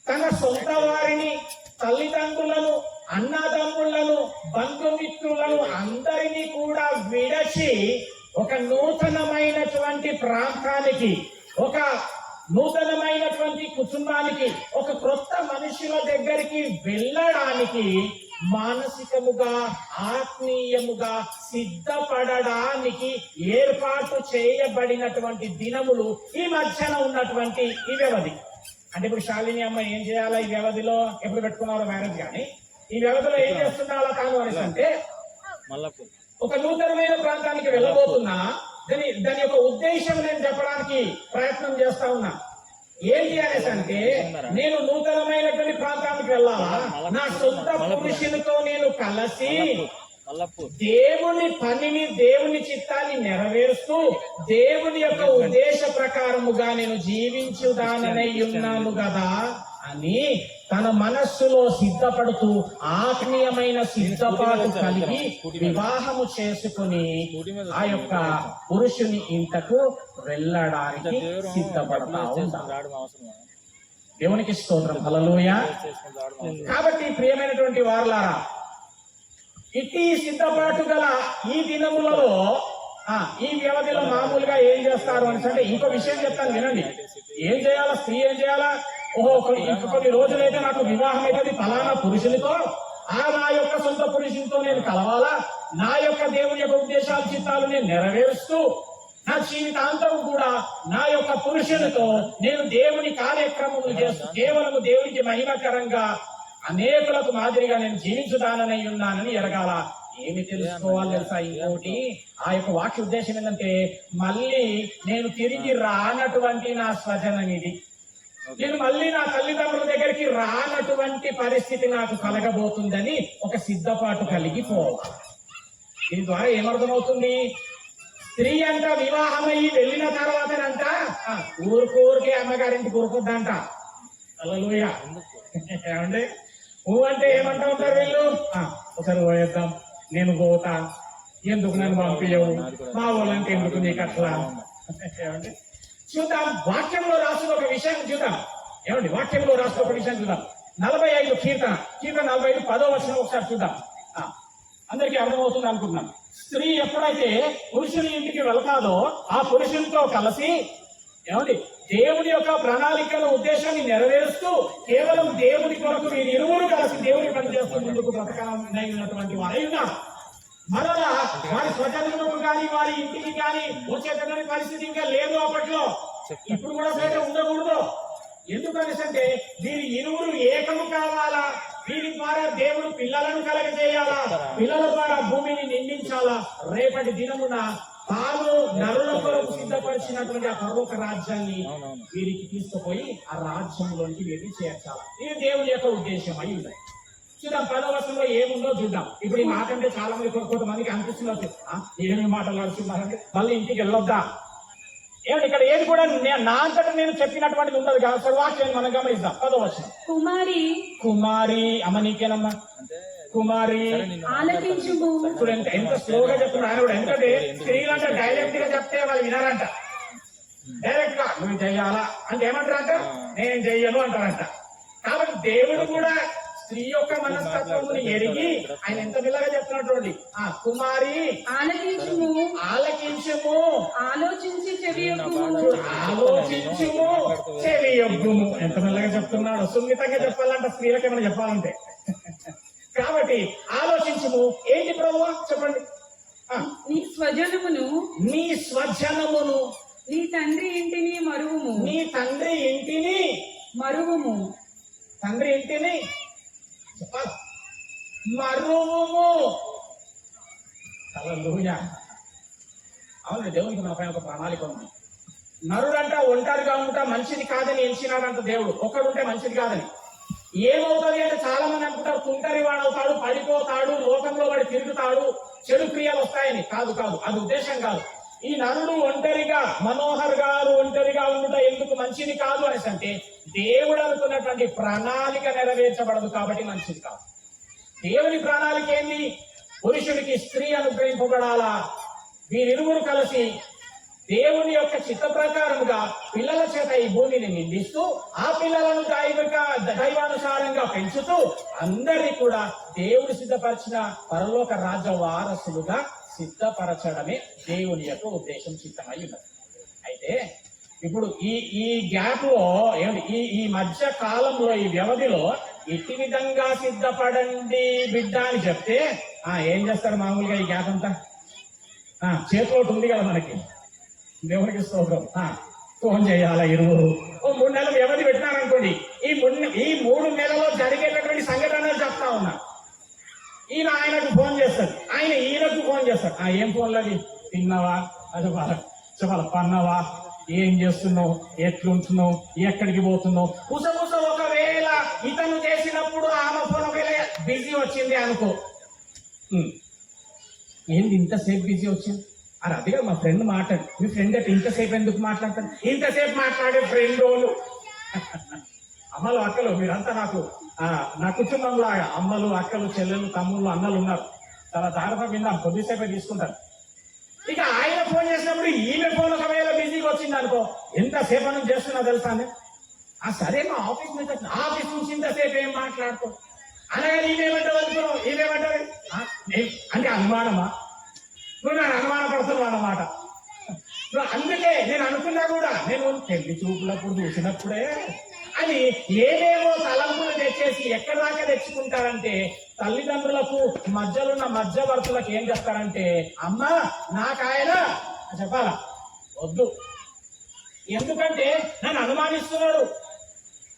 తన సొంత వారిని, తల్లిదండ్రులను, అన్నదమ్ములను, బంధుమిత్రులను అందరినీ కూడా విడచి ఒక నూతనమైనటువంటి ప్రాంతానికి, ఒక నూతనమైనటువంటి కుటుంబానికి, ఒక క్రొత్త మనుషుల దగ్గరికి వెళ్ళడానికి మానసికముగా ఆత్మీయముగా సిద్ధపడడానికి ఏర్పాటు చేయబడినటువంటి దినములు ఈ మధ్యన ఉన్నటువంటి ఈ వ్యవధి. అంటే ఇప్పుడు శాలిని అమ్మ ఏం చేయాలా ఈ వ్యవధిలో, ఎప్పుడు పెట్టుకున్నారో మ్యారేజ్ కానీ ఈ వ్యవధిలో ఏం చేస్తున్నారా తాను అనేసి అంటే ఒక నూతనమైన ప్రాంతానికి వెళ్ళబోతున్నా. దాని యొక్క ఉద్దేశం నేను చెప్పడానికి ప్రయత్నం చేస్తా ఉన్నా. ఏంటి అనేసి అంటే నేను నూతనమైనటువంటి ప్రాంతానికి వెళ్ళాలా, నా సొంత పురుషునితో నేను కలిసి దేవుని పనిని, దేవుని చిత్తాన్ని నెరవేరుస్తూ దేవుని యొక్క ఉద్దేశ ప్రకారముగా నేను జీవించుదానై ఉన్నాను కదా అని తన మనస్సులో సిద్ధపడుతూ ఆత్మీయమైన సిద్ధపాటు కలిగి వివాహము చేసుకుని ఆ యొక్క పురుషుని ఇంటకు వెళ్ళడానికి సిద్ధపడతా ఉంటాడు. దేవునికి స్తోత్రం, హల్లెలూయా. కాబట్టి ప్రియమైనటువంటి వారలారా, ఇట్టి సిద్ధపాటు గల ఈ దినములలో ఈ వ్యవధిలో మామూలుగా ఏం చేస్తారు అని అంటే ఇంకో విషయం చెప్తాను, వినండి. ఏం చేయాలా, స్త్రీ ఏం చేయాలా? ఓహో, కొన్ని రోజులైతే నాకు వివాహం అయితే ఫలానా పురుషునితో, నా యొక్క సొంత పురుషునితో నేను కలవాలా, నా యొక్క దేవుని యొక్క ఉద్దేశాలు చిత్తాలు నేను నెరవేరుస్తూ నా జీవితాంతం కూడా నా యొక్క పురుషునితో నేను దేవుని కార్యక్రమములు చేస్తూ కేవలం దేవునికి మహిమకరంగా అనేకులకు మాదిరిగా నేను జీవించుదానై ఉన్నానని ఎరగాల. ఏమి తెలుసుకోవాలి తెలుసా? ఇంకోటి, ఆ యొక్క వాక్య ఉద్దేశం ఏంటంటే మళ్ళీ నేను తిరిగి రానటువంటి నా స్వజనం ఇది, నేను మళ్ళీ నా తల్లిదండ్రుల దగ్గరికి రానటువంటి పరిస్థితి నాకు కలగబోతుందని ఒక సిద్ధపాటు కలిగి పోవాలి. దీని ద్వారా ఏమర్థమవుతుంది? స్త్రీ అంట వివాహమయ్యి వెళ్ళిన తర్వాతనంట ఊరికే అమ్మగారింటికి ఊరుకుందంట. హల్లెలూయా. ఏమండి అంటే ఏమంటా ఉంటారు వీళ్ళు? ఒకసారి పోయేద్దాం, నేను పోతా, ఎందుకు నన్ను పంపించవు, మా వాళ్ళంటే ఎందుకు నీకు అట్లా. ఏమండి చూద్దాం, వాక్యంలో రాసిన ఒక విషయం చూద్దాం. ఏమండి వాక్యంలో రాసిన ఒక విషయం చూద్దాం. 45 కీర్తన 45 10వ వచనం ఒకసారి చూద్దాం. అందరికీ అర్థమవుతుంది అనుకుంటున్నాం. స్త్రీ ఎప్పుడైతే పురుషుని ఇంటికి వెళ్తాదో ఆ పురుషునితో కలిసి ఏమండి దేవుని యొక్క ప్రణాళికల ఉద్దేశాన్ని నెరవేరుస్తూ కేవలం దేవుని కొరకు మీరు ఇరువురు కలిసి దేవుని పనిచేస్తూ ముందుకు బ్రతకనైనటువంటి వారైనా మరలా వారి స్వజనులకు కానీ వారి ఇంటికి కానీ వచ్చేటటువంటి పరిస్థితి ఇంకా లేదు అప్పట్లో. ఇప్పుడు కూడా బయట ఉండకూడదు. ఎందుకనేసంటే వీరి ఇరువురు ఏకము కావాలా, వీరి ద్వారా దేవుడు పిల్లలను కలగజేయాలా, పిల్లల ద్వారా భూమిని నిందించాలా. రేపటి దినమున తాను నరుల కొరకు సిద్ధపరిచినటువంటి ఆ పరలోక రాజ్యాన్ని వీరికి తీసుకుపోయి ఆ రాజ్యంలోకి వీరిని చేర్చాలి. ఇది దేవుని యొక్క ఉద్దేశం అయి ఉంది. చూద్దాం 10వ వచనంలో ఏముందో చూద్దాం. ఇప్పుడు ఈ మాట అంటే చాలా మంది కొంతమందికి అనిపిస్తున్నారు, ఏమి మాటలు నడుస్తున్నారంటే మళ్ళీ ఇంటికి వెళ్ళొద్దా. ఏమంటే ఇక్కడ ఏది కూడా నా అంతటా నేను చెప్పినటువంటిది ఉండదు కాబట్టి వాక్యాన్ని మనం గమనిద్దాం. 10వ వచనం, కుమారి అమ్మ నీకేనమ్మా, కుమారి ఆలకించుము. ఇప్పుడు ఎంత స్లోగా చెప్తున్నారు ఆయన కూడా. ఎందుకంటే స్త్రీలు అంటే డైరెక్ట్ గా చెప్తే వాళ్ళు వినారంట. డైరెక్ట్ గా నువ్వు చెయ్యాలా అంటే ఏమంటారంట, నేను చెయ్యను అంటారంట. కాబట్టి దేవుడు కూడా స్త్రీ యొక్క మనస్తత్వమును ఎరిగి ఆయన ఎంత పిల్లగా చెప్తున్నటువంటి కుమారి ఆలకించుము, ఆలకించుము, ఆలోచించి చెవియొగ్గుము, ఆలోచించుము, చెవియొగ్గుము. ఎంత పిల్లగా చెప్తున్నాడు. సున్నితంగా చెప్పాలంట స్త్రీలకు ఏమైనా చెప్పాలంటే. కాబట్టి ఆలోచించుము ఏంటి ప్రభువా చెప్పండి. నీ స్వజనమును, నీ స్వజనమును, నీ తండ్రి ఇంటిని మరువుము, నీ తండ్రి ఇంటిని మరువుము. తండ్రి ఇంటిని చెప్పాలి, మరువుము. హల్లెలూయా. అవును, దేవునికి మనపై ఒక ప్రణాళిక ఉంది. నరుడంట ఒంటరిగా ఉంటా మంచిది కాదని ఎంచినాడంట దేవుడు. ఒక్కడుంటే మంచిది కాదని. ఏమవుతుంది అంటే చాలా మంది అనుకుంటారు తుంటరి వాడవుతాడు, పడిపోతాడు, లోకంలో వాడు తిరుగుతాడు, చెడు క్రియలు వస్తాయని. కాదు కాదు, అది ఉద్దేశం కాదు. ఈ నరుడు ఒంటరిగా, మనోహర్ గారు ఒంటరిగా ఉండుట ఎందుకు మంచిది కాదు అనేసి అంటే దేవుడు అనుకున్నటువంటి ప్రణాళిక నెరవేర్చబడదు కాబట్టి మంచిది కాదు. దేవుని ప్రణాళిక ఏంది? పురుషుడికి స్త్రీ అనుగ్రహింపబడాలా, వీరిరువురు కలిసి దేవుని యొక్క చిత్త ప్రకారముగా పిల్లల చేత ఈ భూమిని నిందిస్తూ ఆ పిల్లలను దైవానుసారంగా పెంచుతూ అందరినీ కూడా దేవుడు సిద్ధపరిచిన పరలోక రాజ్య వారసులుగా సిద్ధపరచడమే దేవుని యొక్క ఉద్దేశం, చిత్తమై ఉన్నది. అయితే ఇప్పుడు ఈ గ్యాప్ లో ఈ మధ్య కాలంలో, ఈ వ్యవధిలో ఇట్టి విధంగా సిద్ధపడండి బిడ్డ అని చెప్తే ఏం చేస్తారు మామూలుగా? ఈ గ్యాప్ అంతా చేతిలో ఉంది కదా మనకి, దేవునికి స్తోత్రం. ఫోన్ చేయాలా ఇరువురు, 3 నెలలు వ్యవధి పెట్టినారనుకోండి. ఈ 3 నెలలో జరిగేటటువంటి సంఘటనలు చెప్తా ఉన్నా. ఈయన ఆయనకు ఫోన్ చేస్తాడు, ఆయన ఈయనకు ఫోన్ చేస్తాడు. ఏం ఫోన్లది? తిన్నావా, అది చెప్పాల, పన్నావా, ఏం చేస్తున్నావు, ఎట్లుంటున్నావు, ఎక్కడికి పోతున్నావు, కుసకుస. ఒకవేళ ఇతను చేసినప్పుడు ఆమె ఫోన్ ఒకవేళ బిజీ వచ్చింది అనుకో, ఏంది ఇంతసేపు బిజీ వచ్చింది? అదిగా మా ఫ్రెండ్ మాట్లాడు. మీ ఫ్రెండ్ అంటే ఇంతసేపు ఎందుకు మాట్లాడతాడు? ఇంతసేపు మాట్లాడే ఫ్రెండ్ వాళ్ళు అమ్మలు అక్కలు మీరంతా నా కుటుంబం లాగా అమ్మలు అక్కలు చెల్లెలు తమ్ముళ్ళు అన్నలు ఉన్నారు. చాలా జాగ్రత్త విందాం, కొద్దిసేపే తీసుకుంటారు. ఇక ఆయన ఫోన్ చేసినప్పుడు ఈమె ఫోన్ ఒకవేళ బిజీగా వచ్చింది అనుకో, ఎంతసేపు నుంచి చేస్తున్నా తెలుసా? సరే మా ఆఫీస్ నుంచి ఆఫీస్ నుంచి ఇంతసేపు ఏం మాట్లాడుకో అనగానే ఈమెమంటారు అనుకున్నావు, ఈమెమంటారు అంటే అనుమానమా? నువ్వు నన్ను అనుమానపడుతున్నావు అన్నమాట. అందుకే నేను అనుకున్నా కూడా, నేను పెళ్లి చూపులప్పుడు చూసినప్పుడే అని ఏవేవో తలంపులు తెచ్చేసి ఎక్కడ దాకా తెచ్చుకుంటారంటే, తల్లిదండ్రులకు మధ్యలో ఉన్న మధ్యవర్తులకు ఏం చెప్తారంటే, అమ్మా నాకాయన చెప్పాలా వద్దు, ఎందుకంటే నన్ను అనుమానిస్తున్నాడు,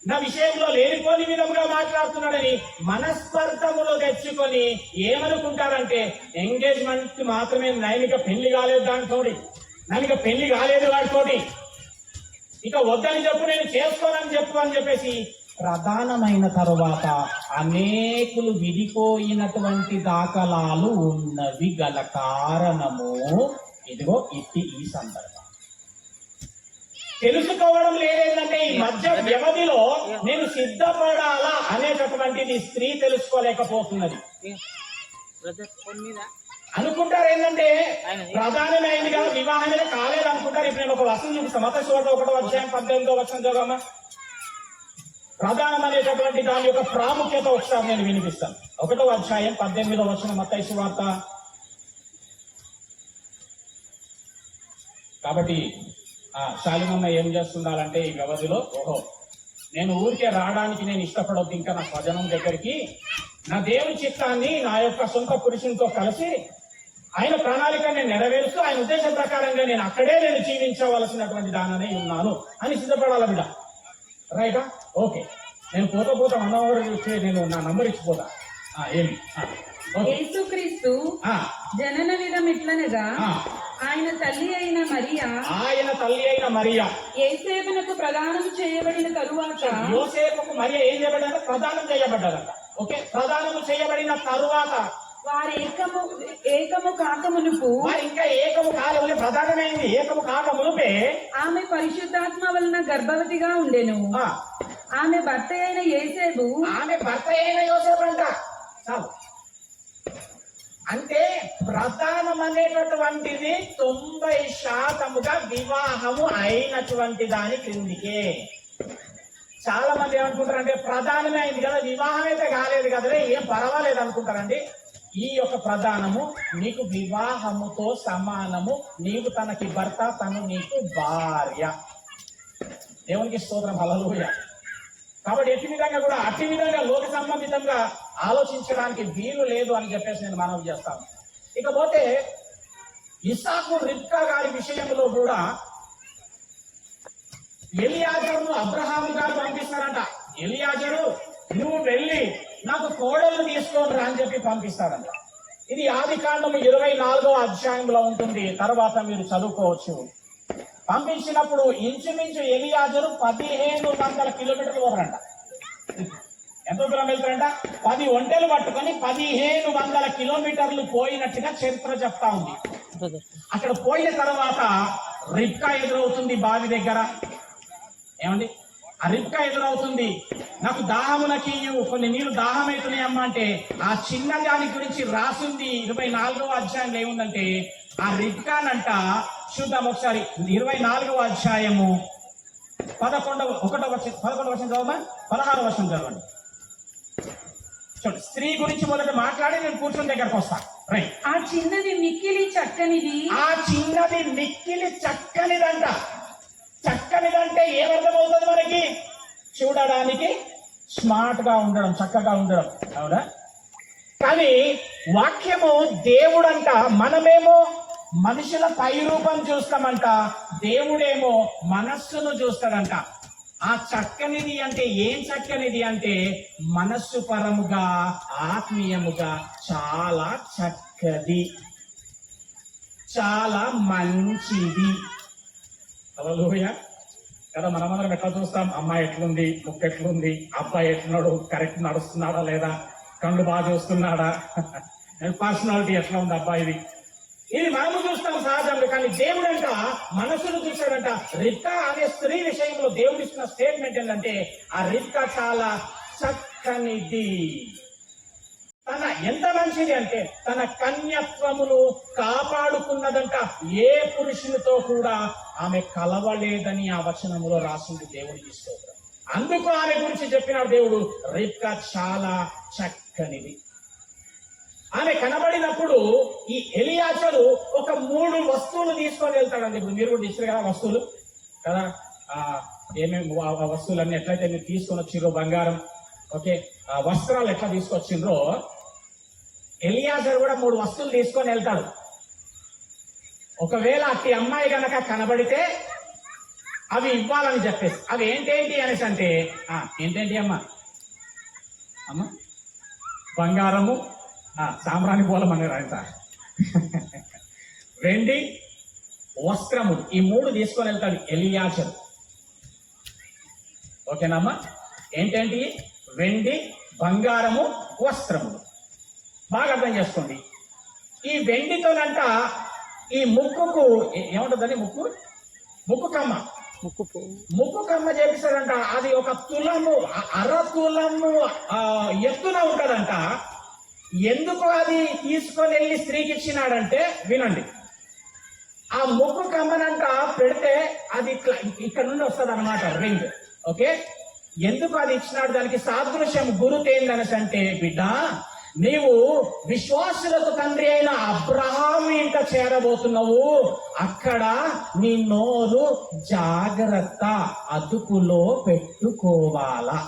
నా విషయంలో లేనిపోని విధముగా మాట్లాడుతున్నాడని మనస్పర్ధములో తెచ్చుకొని ఏమనుకుంటారంటే, ఎంగేజ్మెంట్ మాత్రమే, నైనిక పెళ్లి కాలేదు దానితోటి, నైనిక పెళ్లి కాలేదు వాడితోటి, ఇక వద్దని చెప్పు, నేను చేసుకోనని చెప్పు అని చెప్పేసి ప్రధానమైన తరువాత అనేకులు విడిపోయినటువంటి దాఖలాలు ఉన్నవి. గల కారణము ఇదిగో ఈ సందర్భం తెలుసుకోవడం లేదేంటంటే, ఈ మధ్య వ్యవధిలో నేను సిద్ధపడాలా అనేటటువంటిది స్త్రీ తెలుసుకోలేకపోతున్నది. అనుకుంటారు ఏంటంటే ప్రధానమైంది కదా, వివాహమే కాలేదు అనుకుంటారు. ఇప్పుడు నేను ఒక వచనం చూపిస్తాను, మత్తయి సువార్త 1వ అధ్యాయం 18వ వచనం చదవమ్మా. ప్రధానం అనేటటువంటి దాని యొక్క ప్రాముఖ్యత ఒకసారి నేను వినిపిస్తాను. 1వ అధ్యాయం 18వ వచనం మత్తయి సువార్త. కాబట్టి శాలిమమ్మ ఏం చేస్తుండాలంటే, ఈ వ్యవధిలో నేను ఊరికే రావడానికి నేను ఇష్టపడొద్దు, ఇంకా నా స్వజనం దగ్గరికి నా దేవుని చిత్తాన్ని నా యొక్క సొంత పురుషునితో కలిసి ఆయన ప్రణాళికని నెరవేరుస్తూ ఆయన ఉద్దేశ ప్రకారంగా నేను అక్కడే నేను జీవించవలసినటువంటి దాననే ఉన్నాను అని సిద్ధపడాల బిడ్డ. రైటా? ఓకే, నేను పోతా మనోహర్ నేను నా నంబర్ ఇచ్చిపోతా. ఏమి యేసుక్రీస్తు జనన విధం ఇట్లనగా ఆయన తల్లి అయిన మరియా యేసేపునకు ప్రదానం చేయబడిన తరువాత, యోసేపుకు మరియా ఏం చేయబడ్డారంటే ప్రదానం చేయబడ్డారంట. ఓకే, ప్రదానం చేయబడిన తరువాత వారి ఏకము కాకమునుపు, ఇంకా ఏకము కాలే ప్రధానమైంది, ఏకము కాకమునుపే ఆమె పరిశుద్ధాత్మ వలన గర్భవతిగా ఉండెను. ఆమె భర్త అయిన యోసేపు అంట. చాలు. అంటే ప్రధానం అనేటటువంటిది 90% వివాహము అయినటువంటి దాని క్రిందికే. చాలా మంది ఏమనుకుంటారంటే, ప్రధానమే అయింది కదా, వివాహం అయితే కాలేదు కదా, ఏం పర్వాలేదు అనుకుంటారండి. ఈ యొక్క ప్రధానము నీకు వివాహముతో సమానము. నీవు తనకి భర్త, తను నీకు భార్య. దేవునికి స్తోత్రం, హల్లెలూయా. కాబట్టి ఎట్టి విధంగా లోక సంబంధితంగా ఆలోచించడానికి వీలు లేదు అని చెప్పేసి నేను మనవి చేస్తాను. ఇకపోతే ఇస్సాకు రిబ్కా గారి విషయంలో కూడా ఎలియాజరును అబ్రహాము గారు పంపిస్తారంట. ఎలియాజరు నువ్వు వెళ్ళి నాకు కోడళ్ళు తీసుకోని రా అని చెప్పి పంపిస్తాడంట. ఇది ఆదికాండము 24వ అధ్యాయంలో ఉంటుంది, తర్వాత మీరు చదువుకోవచ్చు. పంపించినప్పుడు ఇంచుమించు ఎలియాజరు 1500 కిలోమీటర్లు పోతారంట. ఎంత దూరం వెళ్తారంట? 10 ఒంటెలు పట్టుకొని 1500 కిలోమీటర్లు పోయినట్టుగా చరిత్ర చెప్తా ఉంది. అక్కడ పోయిన తర్వాత రిబ్కా ఎదురవుతుంది బావి దగ్గర. ఏమండి, ఆ రిబ్కా ఎదురవుతుంది. నాకు దాహమునకి కొన్ని నీళ్లు దాహం అవుతున్నాయమ్మా అంటే, ఆ చిన్న దాని గురించి రాసింది 24వ అధ్యాయంలో ఏముందంటే, ఆ రిబ్కానంట చూద్దాం ఒకసారి. 24వ అధ్యాయము 11వ వచనం చదవమా, 16వ వచనం చదవండి. చూడండి, స్త్రీ గురించి మొదట మాట్లాడి నేను కూర్చొని దగ్గరకు వస్తా. రైట్. ఆ చిన్నది మిక్కిలి చక్కనిది. ఆ చిన్నది మిక్కిలి చక్కనిదంట. చక్కనిదంటే ఏమర్థమవుతుంది మనకి? చూడడానికి స్మార్ట్ గా ఉండడం, చక్కగా ఉండడం, అవునా? కానీ వాక్యము దేవుడంట, మనమేమో మనుషుల పై రూపం చూస్తామంట, దేవుడేమో మనస్సును చూస్తాడంట. ఆ చక్కనిది అంటే ఏం చక్కనిది అంటే మనస్సు పరముగా, ఆత్మీయముగా చాలా చక్కది, చాలా మంచిది. హల్లెలూయా కదా. మనమందరం ఎట్లా చూస్తాం? అమ్మాయి ఎట్లుంది, ముక్కు ఎట్లుంది, అబ్బాయి ఎట్లున్నాడు, కరెక్ట్ నడుస్తున్నాడా లేదా, కళ్ళు బాగా చూస్తున్నాడా, పర్సనాలిటీ ఎట్లా ఉంది అబ్బాయిది, ఇది మనము చూస్తాం సహజంగా. కానీ దేవుడంట మనసును చూశాడంట. రిబ్కా అనే స్త్రీ విషయంలో దేవుడు ఇస్తున్న స్టేట్మెంట్ ఏంటంటే, ఆ రిబ్కా చాలా చక్కనిది. తన ఎంత మంచిది అంటే తన కన్యత్వమును కాపాడుకున్నదంట. ఏ పురుషునితో కూడా ఆమె కలవలేదని ఆ వచనములో రాసింది దేవుడికి స్తోత్రం. అందుకు ఆమె గురించి చెప్పినాడు దేవుడు, రిబ్కా చాలా చక్కనిది. ఆమె కనబడినప్పుడు ఈ ఎలియాజరు ఒక 3 వస్తువులు తీసుకొని వెళ్తాడండి. ఇప్పుడు మీరు కూడా ఇస్తారు కదా వస్తువులు కదా, ఏమేమి వస్తువులన్నీ ఎట్లయితే మీరు తీసుకొని వచ్చిండ్రో, బంగారం, ఓకే, వస్త్రాలు ఎట్లా తీసుకొచ్చిండ్రో, ఎలియాజరు కూడా 3 వస్తువులు తీసుకొని వెళ్తాడు. ఒకవేళ అట్టి అమ్మాయి గనక కనబడితే అవి ఇవ్వాలని చెప్పేసి, అవి ఏంటేంటి అనేసి అంటే, ఏంటేంటి అమ్మా? బంగారము, సాంబ్రాణి పూలం అన్నారు ఆయన, వెండి, వస్త్రము, ఈ 3 తీసుకొని వెళ్తాడు ఎలియాజరు. ఓకేనమ్మా? ఏంటంటే వెండి, బంగారము, వస్త్రములు. బాగా అర్థం చేసుకోండి. ఈ వెండితోనంట ఈ ముక్కుకు ఏముంటుందని, ముక్కు కమ్మ, ముక్కు కమ్మ చేపిస్తాడంట. అది 1 తులము, 1/2 తులము ఎత్తున ఉంటదంట. ఎందుకు అది తీసుకొని వెళ్ళి స్త్రీకి ఇచ్చినాడంటే, వినండి, ఆ ముక్కు కమ్మనంట పెడితే అది ఇక్కడ నుండి వస్తుంది అనమాట, రింగ్. ఓకే, ఎందుకు అది ఇచ్చినాడు? దానికి సాదృశ్యం గురుతు ఏందనేసి అంటే, బిడ్డ, నీవు విశ్వాసులకు తండ్రి అయిన అబ్రహాము ఇంట చేరబోతున్నావు. అక్కడ నీ నోరు జాగ్రత్త, అదుపులో పెట్టుకోవాలా.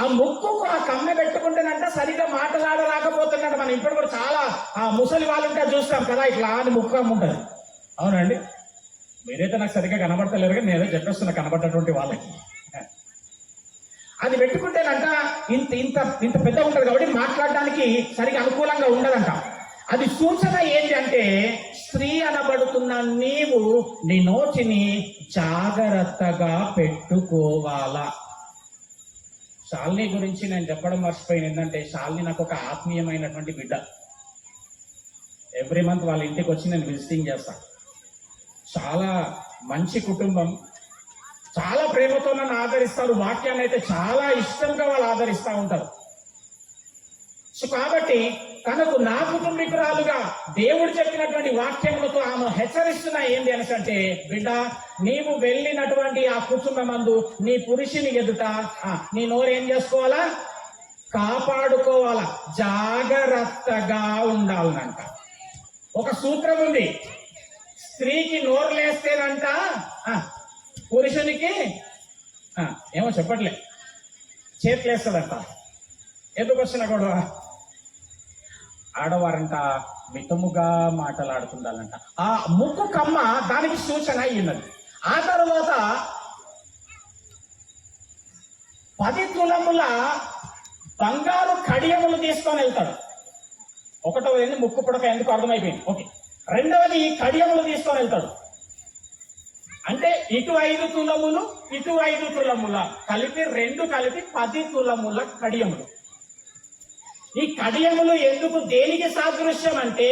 ఆ ముక్కుకు ఆ కమ్మ పెట్టుకుంటేనంట సరిగా మాట్లాడరాకపోతున్నాడు. మనం ఇప్పుడు కూడా చాలా ముసలి వాళ్ళు ఉంటే చూస్తాం కదా, ఇట్లా అని ముక్కు కమ్మ ఉంటుంది. అవునండి, మీరైతే నాకు సరిగ్గా కనబడతలేరు, కానీ నేనే చెప్పేస్తున్నా కనబడ్డటువంటి వాళ్ళకి. అది పెట్టుకుంటేనంట ఇంత ఇంత ఇంత పెద్ద ఉంటుంది కాబట్టి మాట్లాడడానికి సరిగా అనుకూలంగా ఉండదంట. అది సూచన ఏంటి అంటే, స్త్రీ అనబడుతున్న నీవు నీ నోటిని జాగ్రత్తగా పెట్టుకోవాలా. శాలిని గురించి నేను చెప్పడం మర్చిపోయింది. ఏంటంటే, శాలిని నాకు ఒక ఆత్మీయమైనటువంటి బిడ్డ. ఎవ్రీ మంత్ వాళ్ళ ఇంటికి వచ్చి నేను విజిటింగ్ చేస్తాను. చాలా మంచి కుటుంబం, చాలా ప్రేమతో నన్ను ఆదరిస్తారు. వాక్యాన్ని అయితే చాలా ఇష్టంగా వాళ్ళు ఆదరిస్తూ ఉంటారు. సో కాబట్టి తనకు నా కుటుంబీకురాలుగా దేవుడు చెప్పినటువంటి వాక్యములతో ఆమె హెచ్చరిస్తున్నా ఏంటి అనేసి అంటే, బిడ్డ, నీవు వెళ్ళినటువంటి ఆ కుటుంబమందు నీ పురుషుని ఎదుట నీ నోరేం చేసుకోవాలా? కాపాడుకోవాలా, జాగ్రత్తగా ఉండాలనంట. ఒక సూత్రం ఉంది, స్త్రీకి నోరు లేస్తేనంట పురుషునికి ఏమో చెప్పట్లే, చేతులేస్తుందంట. ఎందుకు వచ్చిన గొడవ? ఆడవారంట మితముగా మాటలాడుతుండాలంట. ఆ ముక్కు కమ్మ దానికి సూచన అయ్యున్నది. ఆ తర్వాత 10 తులముల బంగారు కడియములు తీసుకొని వెళ్తాడు. ఒకటవది ఏంది ముక్కు పుడక ఎందుకు అర్థమైపోయింది. ఓకే, రెండవది కడియములు తీసుకొని వెళ్తాడు. అంటే ఇటు 5 తులములు ఇటు 5 తులముల కలిపి 2 కలిపి 10 తులముల కడియములు. ఈ కడియములు ఎందుకు దేనికి సాదృశ్యం అంటే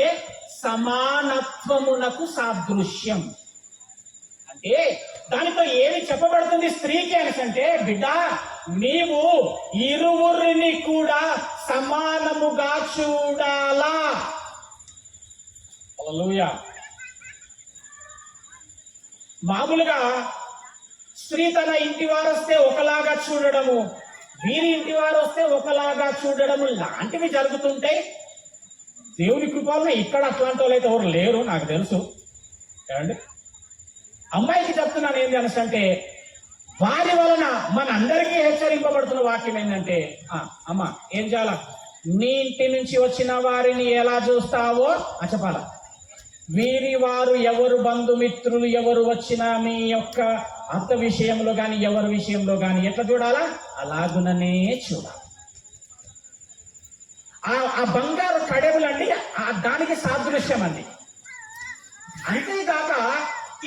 సమానత్వమునకు సాదృశ్యం. అంటే దానితో ఏమి చెప్పబడుతుంది స్త్రీకి అంటే, బిడ్డ నీవు ఇరువురిని కూడా సమానముగా చూడాలా. హల్లెలూయా. మామూలుగా స్త్రీ తన ఇంటి వారు వస్తే ఒకలాగా చూడడము, వీరి ఇంటి వారు వస్తే ఒకలాగా చూడడము లాంటివి జరుగుతుంటాయి. దేవుని కృపలో ఇక్కడ అట్లాంటి వాళ్ళు అయితే ఎవరు లేరు నాకు తెలుసు. ఏమండి, అమ్మాయికి చెప్తున్నాను ఏంటి అంటే, వారి వలన మనందరికీ హెచ్చరింపబడుతున్న వాక్యం ఏంటంటే, అమ్మ ఏం చేయాల, నీ ఇంటి నుంచి వచ్చిన వారిని ఎలా చూస్తావో చెప్పాల. వీరి వారు ఎవరు బంధుమిత్రులు ఎవరు వచ్చినా మీ యొక్క అత్త విషయంలో గాని ఎవరి విషయంలో గాని ఎట్లా చూడాలా, అలాగుననే చూడాలి. ఆ బంగారు కడెములండి దానికి సాదృశ్యం అండి. అంతేకాక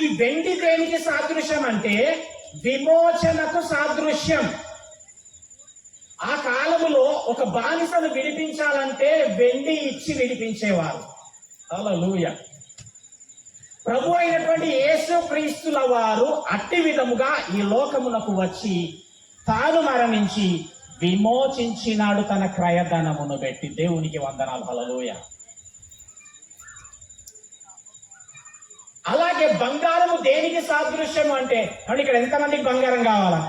ఈ వెండి దేనికి సాదృశ్యం అంటే విమోచనకు సాదృశ్యం. ఆ కాలములో ఒక బానిసను విడిపించాలంటే వెండి ఇచ్చి విడిపించేవారు. హల్లెలూయా. ప్రభు అయినటువంటి యేసు క్రీస్తుల వారు అట్టి విధముగా ఈ లోకమునకు వచ్చి తాను మరణించి విమోచించినాడు తన క్రయధనమును పెట్టి. దేవునికి వందనాలు. హల్లెలూయా. అలాగే బంగారము దేనికి సాదృశ్యం అంటే, ఇక్కడ ఎంతమందికి బంగారం కావాలా?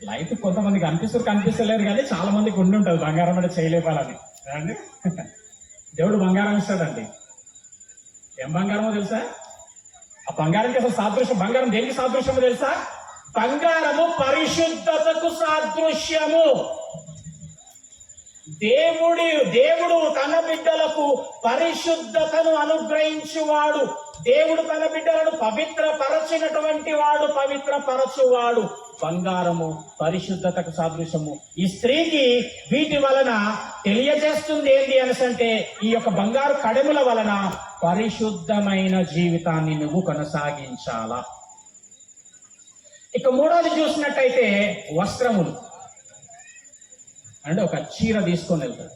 లైఫ్ కొంతమందికి కనిపిస్తలేరు కానీ చాలా మందికి ఉండి ఉంటుంది బంగారం అంటే చేయలేపాలని. దేవుడు బంగారం ఇస్తాడండి. ఏం బంగారమో తెలుసా? ఆ బంగారంకి అసలు సాదృశ్యం, బంగారం దేనికి సాదృశ్యమో తెలుసా? బంగారము పరిశుద్ధతకు సాదృశ్యము. దేవుడు తన బిడ్డలకు పరిశుద్ధతను అనుగ్రహించువాడు. దేవుడు తన బిడ్డలను పవిత్రపరచినటువంటి వాడు, పవిత్రపరచువాడు. బంగారము పరిశుద్ధతకు సాదృశ్యము. ఈ స్త్రీకి వీటి వలన తెలియజేస్తుంది ఏంటి అంటే, ఈ యొక్క బంగారు కడెముల వలన పరిశుద్ధమైన జీవితాన్ని నువ్వు కొనసాగించాలా. ఇక మూడోది చూసినట్టయితే వస్త్రములు. అంటే ఒక చీర తీసుకొని వెళ్తాడు.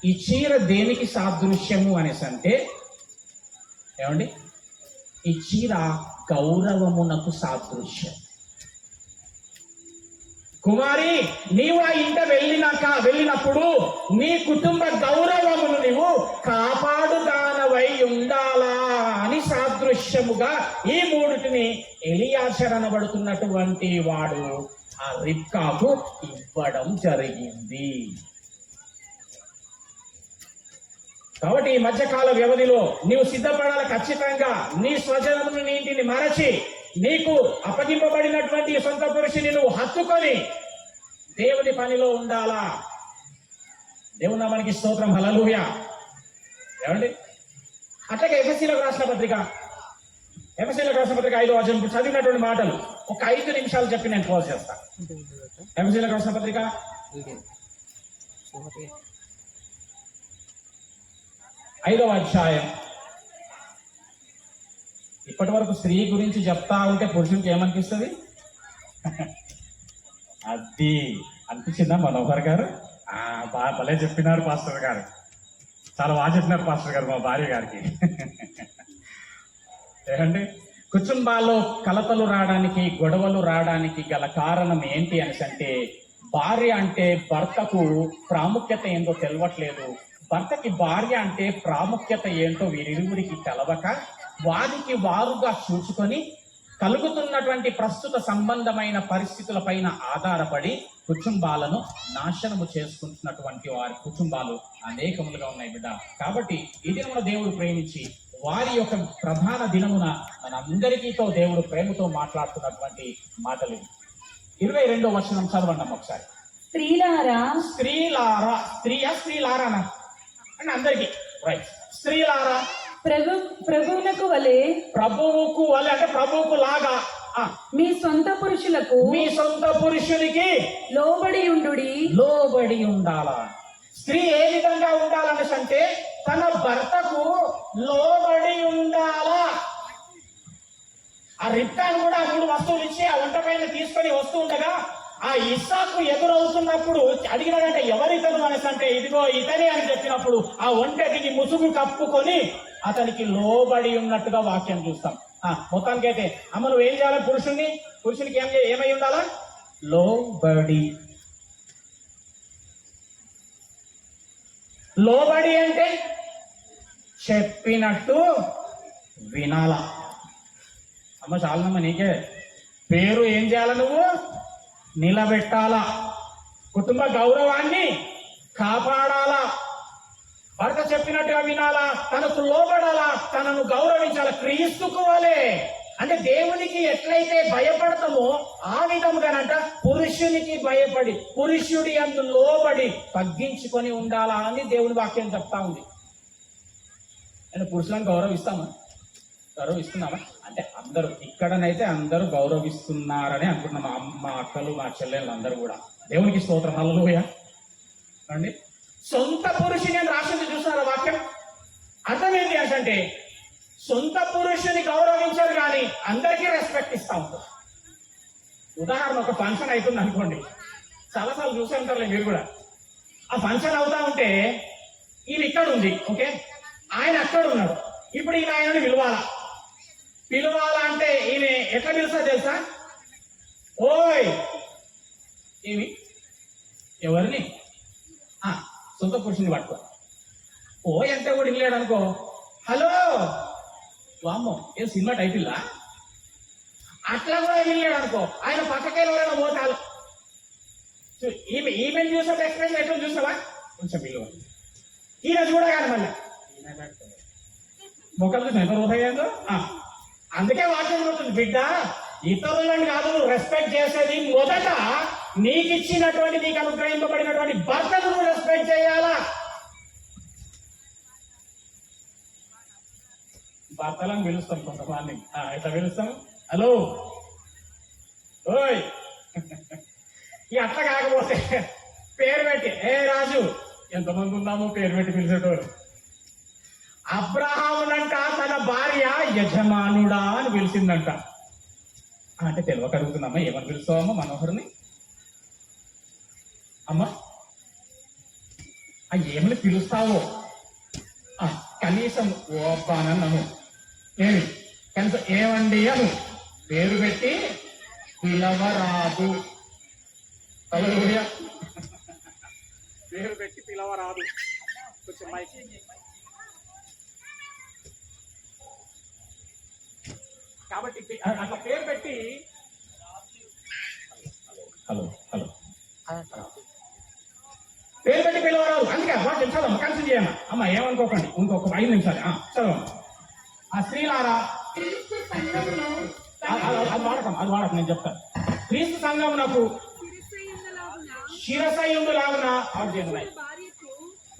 ఈ చీర దేనికి సాదృశ్యము అనేసి అంటే, ఏమండి, ఈ చీర గౌరవమునకు సాదృశ్యం. కుమారి, నీవు ఆ ఇంట వెళ్ళినప్పుడు నీ కుటుంబ గౌరవమును నీవు కాపాడుదానవై ఉండాలా అని సాదృశ్యముగా ఈ మూడిటిని ఎలియాజరు అనబడుతున్నటువంటి వాడు ఆ రిబ్కాకు ఇవ్వడం జరిగింది. కాబట్టి ఈ మధ్యకాల వ్యవధిలో నీవు సిద్ధపడాలి. ఖచ్చితంగా నీ స్వజనమును నీ ఇంటిని మరచి నీకు అప్పగింపబడినటువంటి సొంత పురుషుని నువ్వు హత్తుకొని దేవుని పనిలో ఉండాలా. దేవుని నామానికి స్తోత్రం. హల్లెలూయా. ఏమండి, అట్లాగే ఎఫెసీయులకు రాసిన పత్రిక 5వ అధ్యాయం చదివినటువంటి మాటలు ఒక 5 నిమిషాలు చెప్పి నేను క్లోజ్ చేస్తా. ఎఫెసీయులకు రాసిన పత్రిక 5వ అధ్యాయం. ఇప్పటి వరకు స్త్రీ గురించి చెప్తా ఉంటే పురుషునికి ఏమనిపిస్తుంది? అది అనిపించిందా మనోహర్ గారు? భలే చెప్పినారు పాస్టర్ గారు, చాలా బాగా చెప్పినారు పాస్టర్ గారు మా భార్య గారికి. ఏమంటే కుటుంబాల్లో కలతలు రావడానికి, గొడవలు రావడానికి గల కారణం ఏంటి అంటే, భార్య అంటే భర్తకు ప్రాముఖ్యత ఏంటో తెలవట్లేదు. భర్తకి భార్య అంటే ప్రాముఖ్యత ఏంటో వీరిరువురికి తెలవక వారికి వారుగా చూసుకొని కలుగుతున్నటువంటి ప్రస్తుత సంబంధమైన పరిస్థితుల పైన ఆధారపడి కుటుంబాలను నాశనము చేసుకుంటున్నటువంటి వారి కుటుంబాలు అనేకములుగా ఉన్నాయి బిడ్డ. కాబట్టి ఈ దినమున దేవుడు ప్రేమించి వారి యొక్క ప్రధాన దినమున మనందరికీతో దేవుడు ప్రేమతో మాట్లాడుతున్నటువంటి మాటలు. 22వ వచనం చదవండి ఒకసారి. స్త్రీలారా అంటే అందరికీ రైట్. స్త్రీలారా ప్రభువునకు వలె అంటే ప్రభువుకు లాగా మీ సొంత పురుషునికి లోబడి ఉండాలా. స్త్రీ ఏ విధంగా ఉండాలనేసి అంటే తన భర్తకు లోబడి ఉండాలా. ఆ రిబ్కాను కూడా 3 వస్తువులు ఇచ్చి ఆ వంట పైన తీసుకొని వస్తూ ఉండగా ఆ ఇస్సాకు ఎదురవుతున్నప్పుడు అడిగినాడంటే ఎవరితను అనేసి అంటే ఇదిగో ఇతనే అని చెప్పినప్పుడు ఆ ఒంటెకి ముసుగు కప్పుకొని అతనికి లోబడి ఉన్నట్టుగా వాక్యం చూస్తాం. మొత్తానికైతే అమ్మ నువ్వు ఏం చేయాలి? పురుషునికి ఏమై ఉండాలా? లోబడి. లోబడి అంటే చెప్పినట్టు వినాలా. అమ్మ చాలనమ్మ నీకే పేరు ఏం చేయాలా? నువ్వు నిలబెట్టాలా. కుటుంబ గౌరవాన్ని కాపాడాలా. భర్త చెప్పినట్టుగా వినాలా, తనకు లోబడాలా, తనను గౌరవించాలా. క్రీస్తుకు వలె అంటే దేవునికి ఎట్లయితే భయపడతామో ఆ విధముగానంట పురుషునికి భయపడి పురుషుడి అందు లోబడి తగ్గించుకొని ఉండాలా అని దేవుని వాక్యం చెప్తా ఉంది. అంటే పురుషులను గౌరవిస్తున్నామా అంటే అందరూ ఇక్కడనైతే అందరూ గౌరవిస్తున్నారని అనుకుంటున్నాం. మా అక్కలు మా చెల్లెళ్ళు అందరూ కూడా. దేవునికి స్తోత్రం. హల్లెలూయా అండి. సొంత పురుషుని అని రాసింది చూస్తున్నారా వాక్యం? అర్థం ఏంటి అంటే సొంత పురుషుని గౌరవించారు కానీ అందరికీ రెస్పెక్ట్ ఇస్తా ఉంటారు. ఉదాహరణ ఒక ఫంక్షన్ అవుతుంది అనుకోండి, చాలాసార్లు చూసే ఉంటారులే మీరు కూడా. ఆ ఫంక్షన్ అవుతా ఉంటే ఈయన ఇక్కడ ఉంది, ఓకే, ఆయన అక్కడ ఉన్నాడు. ఇప్పుడు ఈయన ఆయనని పిలవాలా అంటే ఈయన ఎట్లా పిలుస్తా తెలుసా? ఓయ్ ఏమి ఎవరిని? సొంత పురుషుని పట్టుకో. ఓయ్ అంటే కూడా ఇల్లాడు అనుకో, హలో వామ్మో ఏం సినిమా టైటిల్లా, అట్లా కూడా వెళ్ళాడు అనుకో, ఆయన పక్కకే ఎవరైనా పోతారు. ఈమె చూసా ఎక్స్ప్రెషన్ ఎట్లా చూసావా? కొంచెం విలువ ఈయన చూడగానే మళ్ళీ మొక్కలు చూసిన ఎంత రోజు. అందుకే వాక్యం ఉంటుంది, బిడ్డ ఇతరులను కాదు నువ్వు రెస్పెక్ట్ చేసేది మొదట నీకు ఇచ్చినటువంటి నీకు అనుగ్రహింపబడినటువంటి భర్తను నువ్వు రెస్పెక్ట్ చేయాలా. భర్తలను పిలుస్తాం కొంతమంది, ఎట్లా పిలుస్తాం? హలో ఓయ్ అట్లా కాకపోతే పేరు పెట్టి ఏ రాజు ఎంతమంది ఉన్నామో పేరు పెట్టి పిలిచేటోరు. అబ్రహామునంట తన భార్య యజమానుడా అని పిలిచిందంట. అంటే తెలియక అడుగుతున్నామ్మా, ఏమని పిలుస్తావమ్మా మనోహర్ని? అమ్మా ఏమని పిలుస్తావో కనీసం ఓపానను ఏమి కనీసం ఏమండి అను పేరు పెట్టి పిలవరాదు. పేరు పెట్టి పిలవరాదు. కొంచెం కాబట్టి అట్లా పేరు పెట్టి హలో పేరు పెట్టి పిలవరాదు. అందుకే వాటి చదవమ్మా, కన్సిడర్ చేయమ్మా. అమ్మ ఏమనుకోకండి, ఇంకొక 5 నిమిషాలు చదవమ్మా. ఆ స్త్రీలారా అది వాడకం నేను చెప్తాను. క్రీస్తు సంఘమునకు శిరసయుండులాగున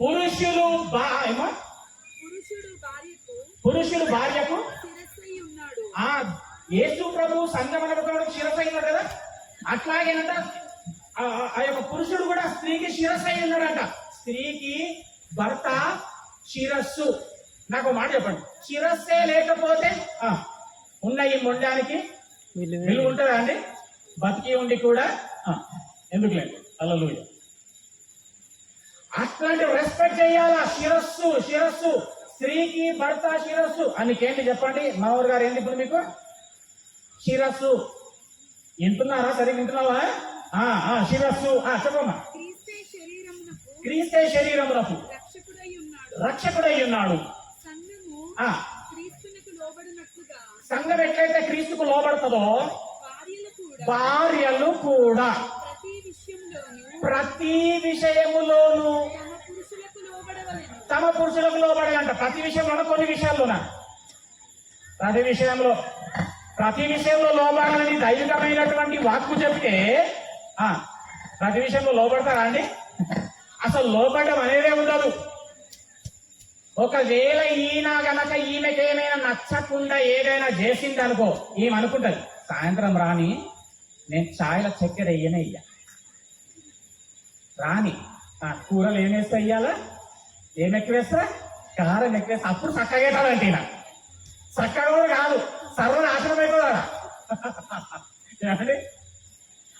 పురుషుడు భార్యకు యేసు ప్రభు సంఘమునకు శిరసై ఉన్నాడు కదా, అట్లాగేనంట ఆ యొక్క పురుషుడు కూడా స్త్రీకి శిరస్సై ఉన్నాడంట. స్త్రీకి భర్త శిరస్సు. నాకు మాట చెప్పండి, శిరస్సే లేకపోతే ఉన్న ఈ మొండానికి విలువ ఉంటుందా అండి? బతికి ఉండి కూడా ఎందుకు లేదు? హల్లెలూయా. అట్లాంటి రెస్పెక్ట్ చేయాలా. శిరస్సు స్త్రీకి భర్త శిరస్సు అనికేంటి చెప్పండి మామూలు గారు? ఏంటి ఇప్పుడు మీకు శిరస్సు? వింటున్నారా? సరిగ్గా వింటున్నావా? శిరస్సు చెప్పమ్మా. క్రీస్తే శరీరమునకు రక్షకుడై ఉన్నాడు. సంఘం ఎట్లయితే క్రీస్తుకు లోబడుతుందో భార్యలు కూడా ప్రతి విషయములోను తమ పురుషులకు లోబడాలంట. ప్రతి విషయంలో, కొన్ని విషయాల్లోనా? ప్రతి విషయంలో లోబడాలని దైవికమైనటువంటి వాక్కు చెప్తే ప్రతి విషయంలో లోబడతారా అండి? అసలు లోబడడం అనేదే ఉండదు. ఒకవేళ ఈయన గనక ఈమెకి ఏమైనా నచ్చకుండా ఏదైనా చేసిందనుకో, ఈమె అనుకుంటది సాయంత్రం రాని నేను ఛాయల చక్కెర వేయనే రాని కూరలు ఏమేస్తా ఇయ్యాలా? ఏం ఎక్కువేస్తా? కారం ఎక్కువేస్తా. అప్పుడు చక్కగా అవుతాడంటే ఈయన. చక్కగా కూడా కాదు, సర్వనాశనం అయిపోతాడా? ఏమండి?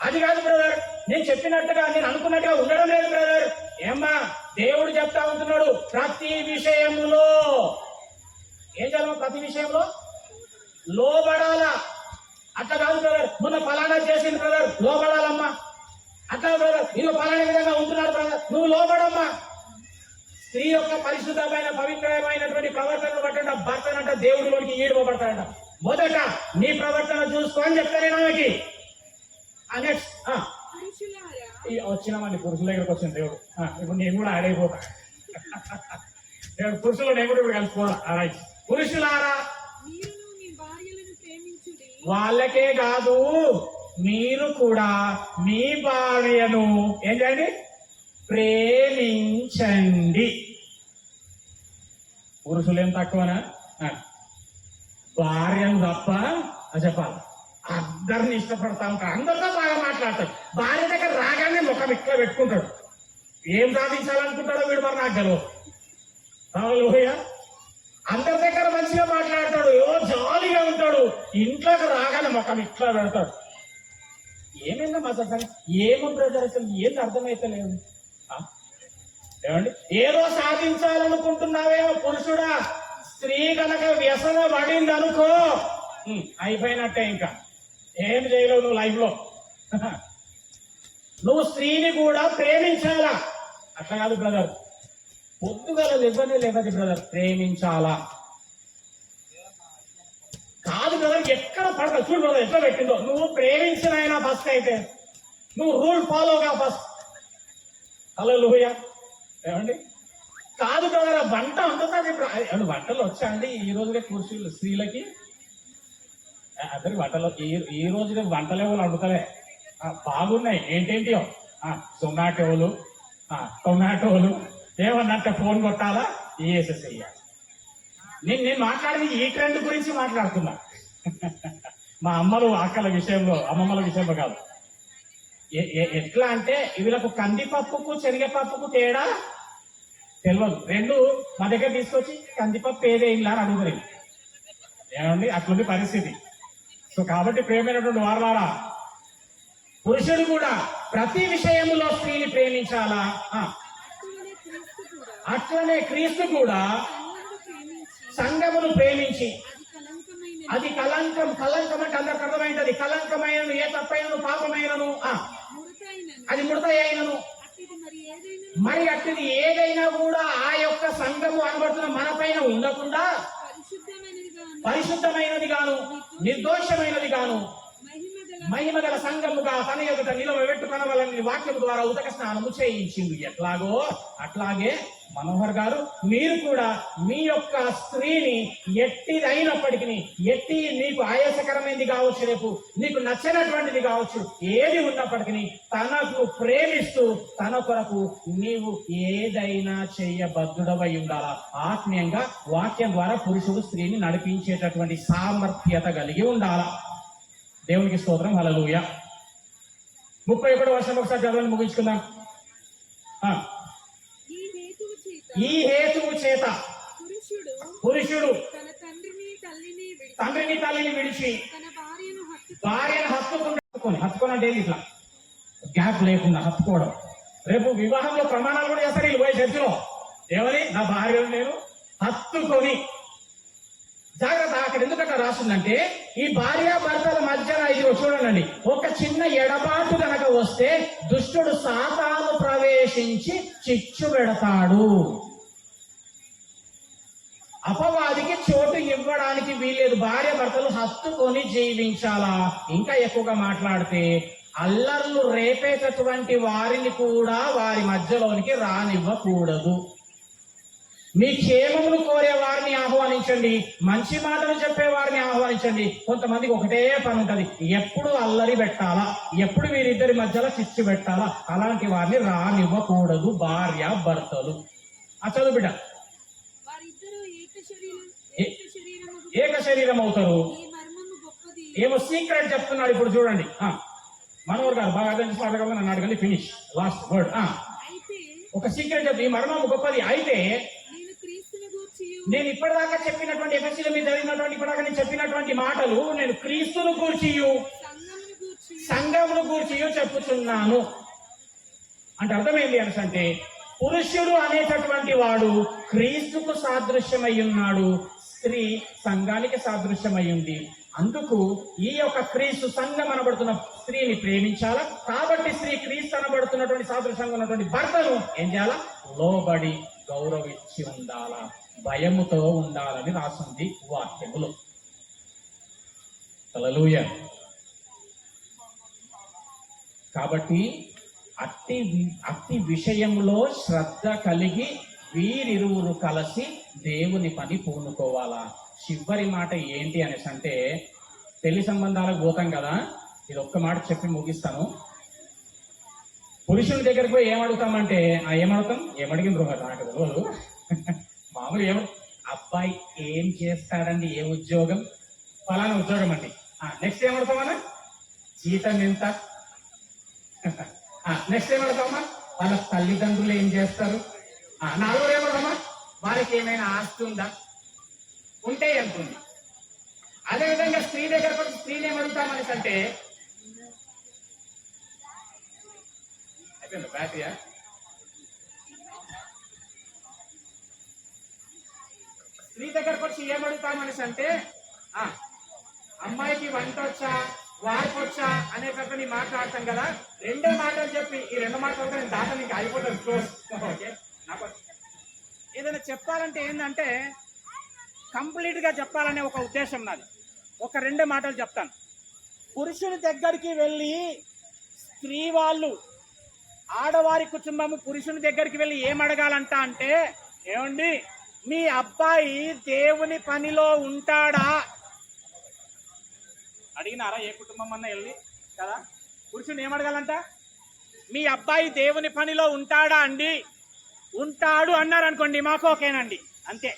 అది కాదు బ్రదర్, నేను చెప్పినట్టుగా నేను అనుకున్నట్టుగా ఉండడం లేదు బ్రదర్. ఏమ్మా, దేవుడు చెప్తా ఉంటున్నాడు ప్రతి విషయములో ఏం చేయాలమ్మా? ప్రతి విషయంలో లోబడాలా. అట్లా కాదు బ్రదర్, మొన్న ఫలానా చేసింది బ్రదర్, లోబడాలమ్మా. అట్లా బ్రదర్, నీవు ఫలానా విధంగా ఉంటున్నాడు బ్రదర్, నువ్వు లోబడమ్మా. స్త్రీ యొక్క పరిశుద్ధమైన పవిత్రమైనటువంటి ప్రవర్తనను బట్టి భర్తనంట దేవుడిలోనికి ఈడుకోబడతాడంట. మొదట నీ ప్రవర్తన చూసుకో అని చెప్తానే ఆమెకి. నెక్స్ట్ వచ్చినామండి, పురుషుల దగ్గరకు వచ్చింది దేవుడు. ఇప్పుడు నేను కూడా ఆడైపోతా. పురుషులు నేను కూడా ఇప్పుడు కలిసిపోతా. రైట్. పురుషులారా, వాళ్ళకే కాదు మీరు కూడా మీ భార్యను ఏం చేయండి? ప్రేమించండి. పురుషులు ఏం తక్కువనా? భార్యను తప్ప చెప్పాలి. అందరిని ఇష్టపడతా ఉంటాడు, అందరితో బాగా మాట్లాడతాడు. భార్య దగ్గర రాగానే ముఖం ఇట్లా పెట్టుకుంటాడు. ఏం సాధించాలనుకుంటాడో వీడు మరి నాకు తెలియదు. అందరి దగ్గర మంచిగా మాట్లాడతాడు, ఏదో జాలీగా ఉంటాడు. ఇంట్లోకి రాగానే ముఖం ఇట్లా పెడతాడు. ఏమైందా అసలు? ఏమో బ్రదర్, అసలు ఏంది అర్థమైతలేదు. ఏమండి? ఏదో సాధించాలనుకుంటున్నావేమో పురుషుడా. స్త్రీ కనుక వ్యసన పడింది అనుకో, అయిపోయినట్టే. ఇంకా ఏం చేయలేవు నువ్వు లైఫ్ లో. నువ్వు స్త్రీని కూడా ప్రేమించాలా. అట్లా కాదు బ్రదర్, పొద్దుగల ఇవ్వనే లేవది బ్రదర్, ప్రేమించాలా. కాదు బ్రదర్, ఎక్కడ పడతా చూడు బ్రదర్ ఎట్లా పెట్టిందో. నువ్వు ప్రేమించిన అయినా ఫస్ట్ అయితే నువ్వు రూల్ ఫాలోగా ఫస్ట్. హల్లెలూయా. ఏమండి? కాదు బ్రదర్, ఆ వంట ఉంటుంది. వంటలు వచ్చా అండి ఈ రోజుగా పురుషులు స్త్రీలకి? అందరి వంటలు ఈ రోజు వంటలే వాళ్ళు వండుతలే బాగున్నాయి. ఏంటేంటియో టొమాటోలు ఏమన్నట్టే ఫోన్ కొట్టాలా, వేసేసేయాలి. నేను మాట్లాడేది ఈ ట్రెండ్ గురించి మాట్లాడుతున్నా. మా అమ్మమ్మల విషయంలో కాదు. ఎట్లా అంటే వీళ్ళకు కందిపప్పుకు శనగపప్పుకు తేడా తెలియదు. రెండు మా దగ్గర తీసుకొచ్చి కందిపప్పు ఏదేలా అని అడుగుతుంది. ఏమండి? అట్లుంది పరిస్థితి. సో కాబట్టి ప్రేమైనటువంటి వారలారా, పురుషుడు కూడా ప్రతి విషయంలో స్త్రీని ప్రేమించాలా. అట్లనే క్రీస్తు కూడా సంఘమును ప్రేమించి, అది కలంకం అంటే అందరికి అర్థమైంది. కలంకమైనను, ఏ తప్పైనను, పాపమైనను, అది ముడతైనను, మరి అట్టిది ఏదైనా కూడా ఆ యొక్క సంఘము అనబడుతున్న మన పైన ఉండకుండా పరిశుద్ధమైనది గాను, నిర్దోషమైనది గాను, మహిమ గల సంఘముగా తన ఎదుట నిలబెట్టుకొనవలని వాక్యం ద్వారా ఉదక స్నానము చేయించింది. ఎట్లాగో అట్లాగే మనోహర్ గారు, మీరు కూడా మీ యొక్క స్త్రీని ఎట్టిదైనప్పటికీ, ఎట్టి నీకు ఆయాసకరమైనది కావచ్చు, రేపు నీకు నచ్చనటువంటిది కావచ్చు, ఏది ఉన్నప్పటికీ తనకు ప్రేమిస్తూ తన కొరకు నీవు ఏదైనా చేయబద్ధుడవై ఉండాలా. ఆత్మీయంగా వాక్యం ద్వారా పురుషుడు స్త్రీని నడిపించేటటువంటి సామర్థ్యత కలిగి ఉండాలా. దేవునికి స్తోత్రం. హల్లెలూయా. 31వ వచనం ఒకసారి చదవని ముగించుకుందాం. ఈ హేతువు చేత పురుషుడు తండ్రిని తల్లిని విడిచి భార్యను హత్తుకొని అంటే ఇట్లా గ్యాప్ లేకుండా హత్తుకోవడం. రేపు వివాహంలో ప్రమాణాలు కూడా చేస్తారు వీళ్ళు పోయి చర్చిలో. ఏమని? నా భార్యను నేను హత్తుకొని. జాగ్రత్త, అక్కడ ఎందుకంటే రాస్తుందంటే ఈ భార్యాభర్తల మధ్యన ఇది చూడండి, ఒక చిన్న ఎడబాటు కనుక వస్తే దుష్టుడు సాతాను ప్రవేశించి చిచ్చు పెడతాడు. అపవాదికి చోటు ఇవ్వడానికి వీలేదు. భార్యాభర్తలు హత్తుకొని జీవించాలా. ఇంకా ఎక్కువగా మాట్లాడితే అల్లర్లు రేపేటటువంటి వారిని కూడా వారి మధ్యలోనికి రానివ్వకూడదు. మీ క్షేమమును కోరే వారిని ఆహ్వానించండి, మంచి మాటలు చెప్పే వారిని ఆహ్వానించండి. కొంతమందికి ఒకటే పని ఉంటది, ఎప్పుడు అల్లరి పెట్టాలా, ఎప్పుడు వీరిద్దరి మధ్యలో చిచ్చు పెట్టాలా. అలాంటి వారిని రానివ్వకూడదు భార్య భర్తలు. చదువు బిడ్డ. ఏక శరీరం అవుతారు. ఏమో సీక్రెట్ చెప్తున్నాడు ఇప్పుడు చూడండి. మనోహర్ గారు బాగా అర్థం చేసుకోవాలి. నన్ను అడగండి, ఫినిష్ లాస్ట్ వర్డ్. ఒక సీక్రెట్ చెప్పి మరణం గొప్పది. అయితే నేను క్రీస్తుని గూర్చియు నేను ఇప్పటిదాకా చెప్పినటువంటి ఎఫెసీల మీద చదివినటువంటి ఇప్పటిదాకా నేను చెప్పినటువంటి మాటలు నేను క్రీస్తును గూర్చియు సంఘమును గూర్చి సంఘమును గూర్చియు చెప్పుచున్నాను అంటే అర్థమైంది అంటే పురుషుడు అనేటటువంటి వాడు క్రీస్తుకు సాదృశ్యమై ఉన్నాడు, స్త్రీ సంఘానికి సాదృశ్యమై ఉంది. అందుకు ఈ యొక్క క్రీస్తు సంఘం అనబడుతున్న స్త్రీని ప్రేమించాలా. కాబట్టి స్త్రీ క్రీస్తు అనబడుతున్నటువంటి సాదృశ్యంగా ఉన్నటువంటి భర్తను ఏం చేయాలా? లోబడి గౌరవించి ఉండాలా, భయముతో ఉండాలని రాసింది వాక్యములు. హల్లెలూయా. కాబట్టి అట్టి విషయంలో శ్రద్ధ కలిగి వీరిరువురు కలిసి దేవుని పని పూనుకోవాలా. చివరి మాట ఏంటి అనేసి అంటే పెళ్లి సంబంధాలకు పోతాం కదా, ఇది ఒక్క మాట చెప్పి ముగిస్తాను. పురుషుని దగ్గరికి పోయి ఏమడుగుతామంటే ఏమడుగుతాం, ఏమడిగిన రోజు నాకు తెలియదు. మామూలు అబ్బాయి ఏం చేస్తాడండి, ఏ ఉద్యోగం, ఫలానా ఉద్యోగం అండి. నెక్స్ట్ ఏమడుగుతామన్నా, జీతం ఎంత. నెక్స్ట్ ఏమడుగుతామా, వాళ్ళ తల్లిదండ్రులు ఏం చేస్తారు. నాలుగు ఏమడుగుతామా, వారికి ఏమైనా ఆస్తి ఉందా, ఉంటే ఎంత ఉంది. అదేవిధంగా స్త్రీ దగ్గర కూడా స్త్రీని ఏమడుగుతామనేసి అంటే అయిపోయింది బ్యాటరీయా. స్త్రీ దగ్గరకు వచ్చి ఏమడుగుతామనేసి అంటే అమ్మాయికి వంట వచ్చా, వారికి వచ్చా అనేటటువంటి మాట్లాడతాం కదా. రెండే మాటలు చెప్పి ఈ రెండు మాటలు నేను దాటా నీకు అయిపోతుంది క్లోజ్. ఓకే, నాకు ఏదైనా చెప్పాలంటే ఏంటంటే కంప్లీట్ గా చెప్పాలనే ఒక ఉద్దేశం నాది. ఒక రెండు మాటలు చెప్తాను. పురుషుని దగ్గరికి వెళ్ళి స్త్రీ వాళ్ళు, ఆడవారి కుటుంబము పురుషుని దగ్గరికి వెళ్ళి ఏమడగాలంట అంటే, ఏమండి మీ అబ్బాయి దేవుని పనిలో ఉంటాడా అడిగినారా? ఏ కుటుంబం అన్నా వెళ్ళి కదా, పురుషుని ఏమడగాలంట, మీ అబ్బాయి దేవుని పనిలో ఉంటాడా అండి, ఉంటాడు అన్నారు అనుకోండి, మాకు ఓకేనండి, అంతే.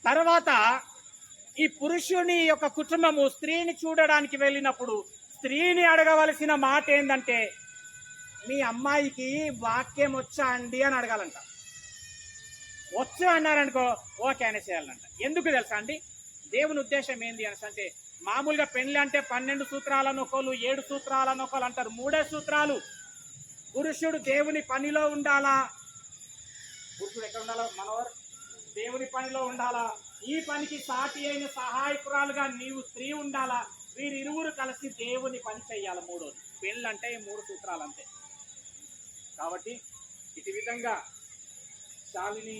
తర్వాత ఈ పురుషుని యొక్క కుటుంబము స్త్రీని చూడడానికి వెళ్ళినప్పుడు స్త్రీని అడగవలసిన మాట ఏంటంటే, మీ అమ్మాయికి వాక్యం వచ్చా అండి అని అడగాలంట. వచ్చు అన్నారనుకో ఓకే అనేసేయాలంట. ఎందుకు తెలుసా అండి, దేవుని ఉద్దేశం ఏంది అనేసి అంటే, మామూలుగా పెళ్లి అంటే 12 సూత్రాలను ఒకళ్ళు, 7 సూత్రాలను ఒకళ్ళు అంటారు. 3 సూత్రాలు. పురుషుడు దేవుని పనిలో ఉండాలా. పురుషుడు ఎక్కడ ఉండాలా? మనవరు దేవుని పనిలో ఉండాలా. ఈ పనికి సాటి అయిన సహాయకురాలుగా నీవు స్త్రీ ఉండాలా. వీరిరువురు కలిసి దేవుని పని చెయ్యాలి. మూడోది పెళ్ళి అంటే 3 సూత్రాలు అంతే. కాబట్టి ఇటు విధంగా శాలిని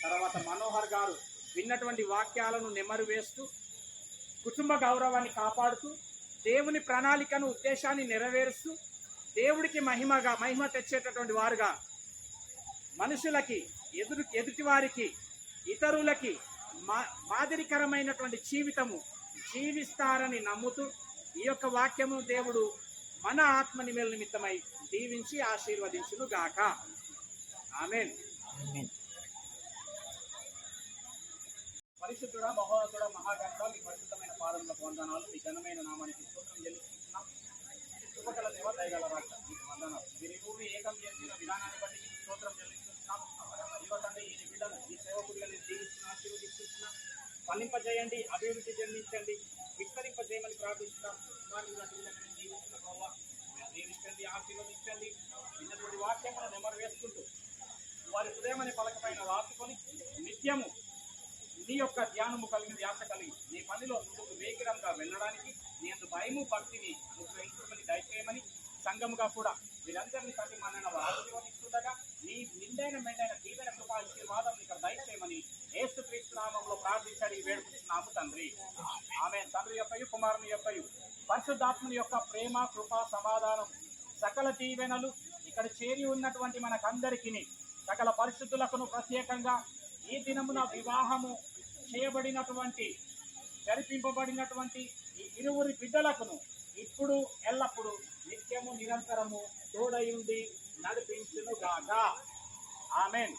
తర్వాత మనోహర్ గారు విన్నటువంటి వాక్యాలను నెమరు వేస్తూ, కుటుంబ గౌరవాన్ని కాపాడుతూ, దేవుని ప్రణాళికను ఉద్దేశాన్ని నెరవేరుస్తూ, దేవుడికి మహిమ తెచ్చేటటువంటి వారుగా మనుషులకి, ఎదుటి వారికి, ఇతరులకి మాదిరికరమైనటువంటి జీవితము జీవిస్తారని నమ్ముతూ ఈ యొక్క వాక్యము దేవుడు మన ఆత్మ నిమిత్తమై దీవించి ఆశీర్వదించును గాక. ఆమేన్. పరిశుద్ధుడా, మహోన్నతుడా, మహాగణుడా, మీ పరిశుద్ధమైన పాదములకు వందనాలు. మీ ఘనమైన నామానికి స్తోత్రం చెల్లిస్తున్నాం. కృపగల దేవ, దయగల రాజా, మీకు వందనాలు. మీరు ఏకం చేసిన విధానాన్ని బట్టి మీకు స్తోత్రం చెల్లిస్తున్నాం. తండ్రి ఈ బిడ్డలు, ఈ సేవకుడిగా నేను దీవిస్తున్నా, ఆశీర్వదిస్తున్నా. ఫలింపజేయండి, అభివృద్ధి చెందించండి, విస్తరింపజేయమని ప్రార్థిస్తున్నాం. దీవిస్తున్న ప్రభావ దీవించండి, ఆశీర్వదించండి. ఇన్నటువంటి వాక్యములను నెమరు వేసుకుంటూ వారి హృదయమని పలకపైన రాసుకొని నిత్యము నీ యొక్క ధ్యానము కలిగి, ధ్యాస కలిగి నీ పనిలో ముందుకు వేగిరంగా వెళ్ళడానికి నీ అందు భయము భక్తిని అనుగ్రహించమని దయచేయమని, సంఘముగా కూడా మీరందరినీ తల్లి మన ఆశీర్వదిస్తుండగా నీ నిండైన మెండైన దీవెన కృపా ఆశీర్వాదం ఇక్కడ దయచేయమని యేసుక్రీస్తు నామములో ప్రార్థించడి వేడుకుంటున్నాము తండ్రి. ఆమేన్. తండ్రి యొక్కయు కుమారుని యొక్కయు పరిశుద్ధాత్మని యొక్క ప్రేమ, కృప, సమాధానం, సకల దీవెనలు ఇక్కడ చేరి ఉన్నటువంటి మనకందరికీ, సకల పరిశుద్ధులకును ప్రత్యేకంగా ఈ దినమున వివాహము చేయబడినటువంటి, జరిపింపబడినటువంటి ఈ ఇరువురి బిడ్డలకును ఇప్పుడు ఎల్లప్పుడు నిత్యము నిరంతరము తోడై ఉండి నడిపించును గాక. ఆమేన్.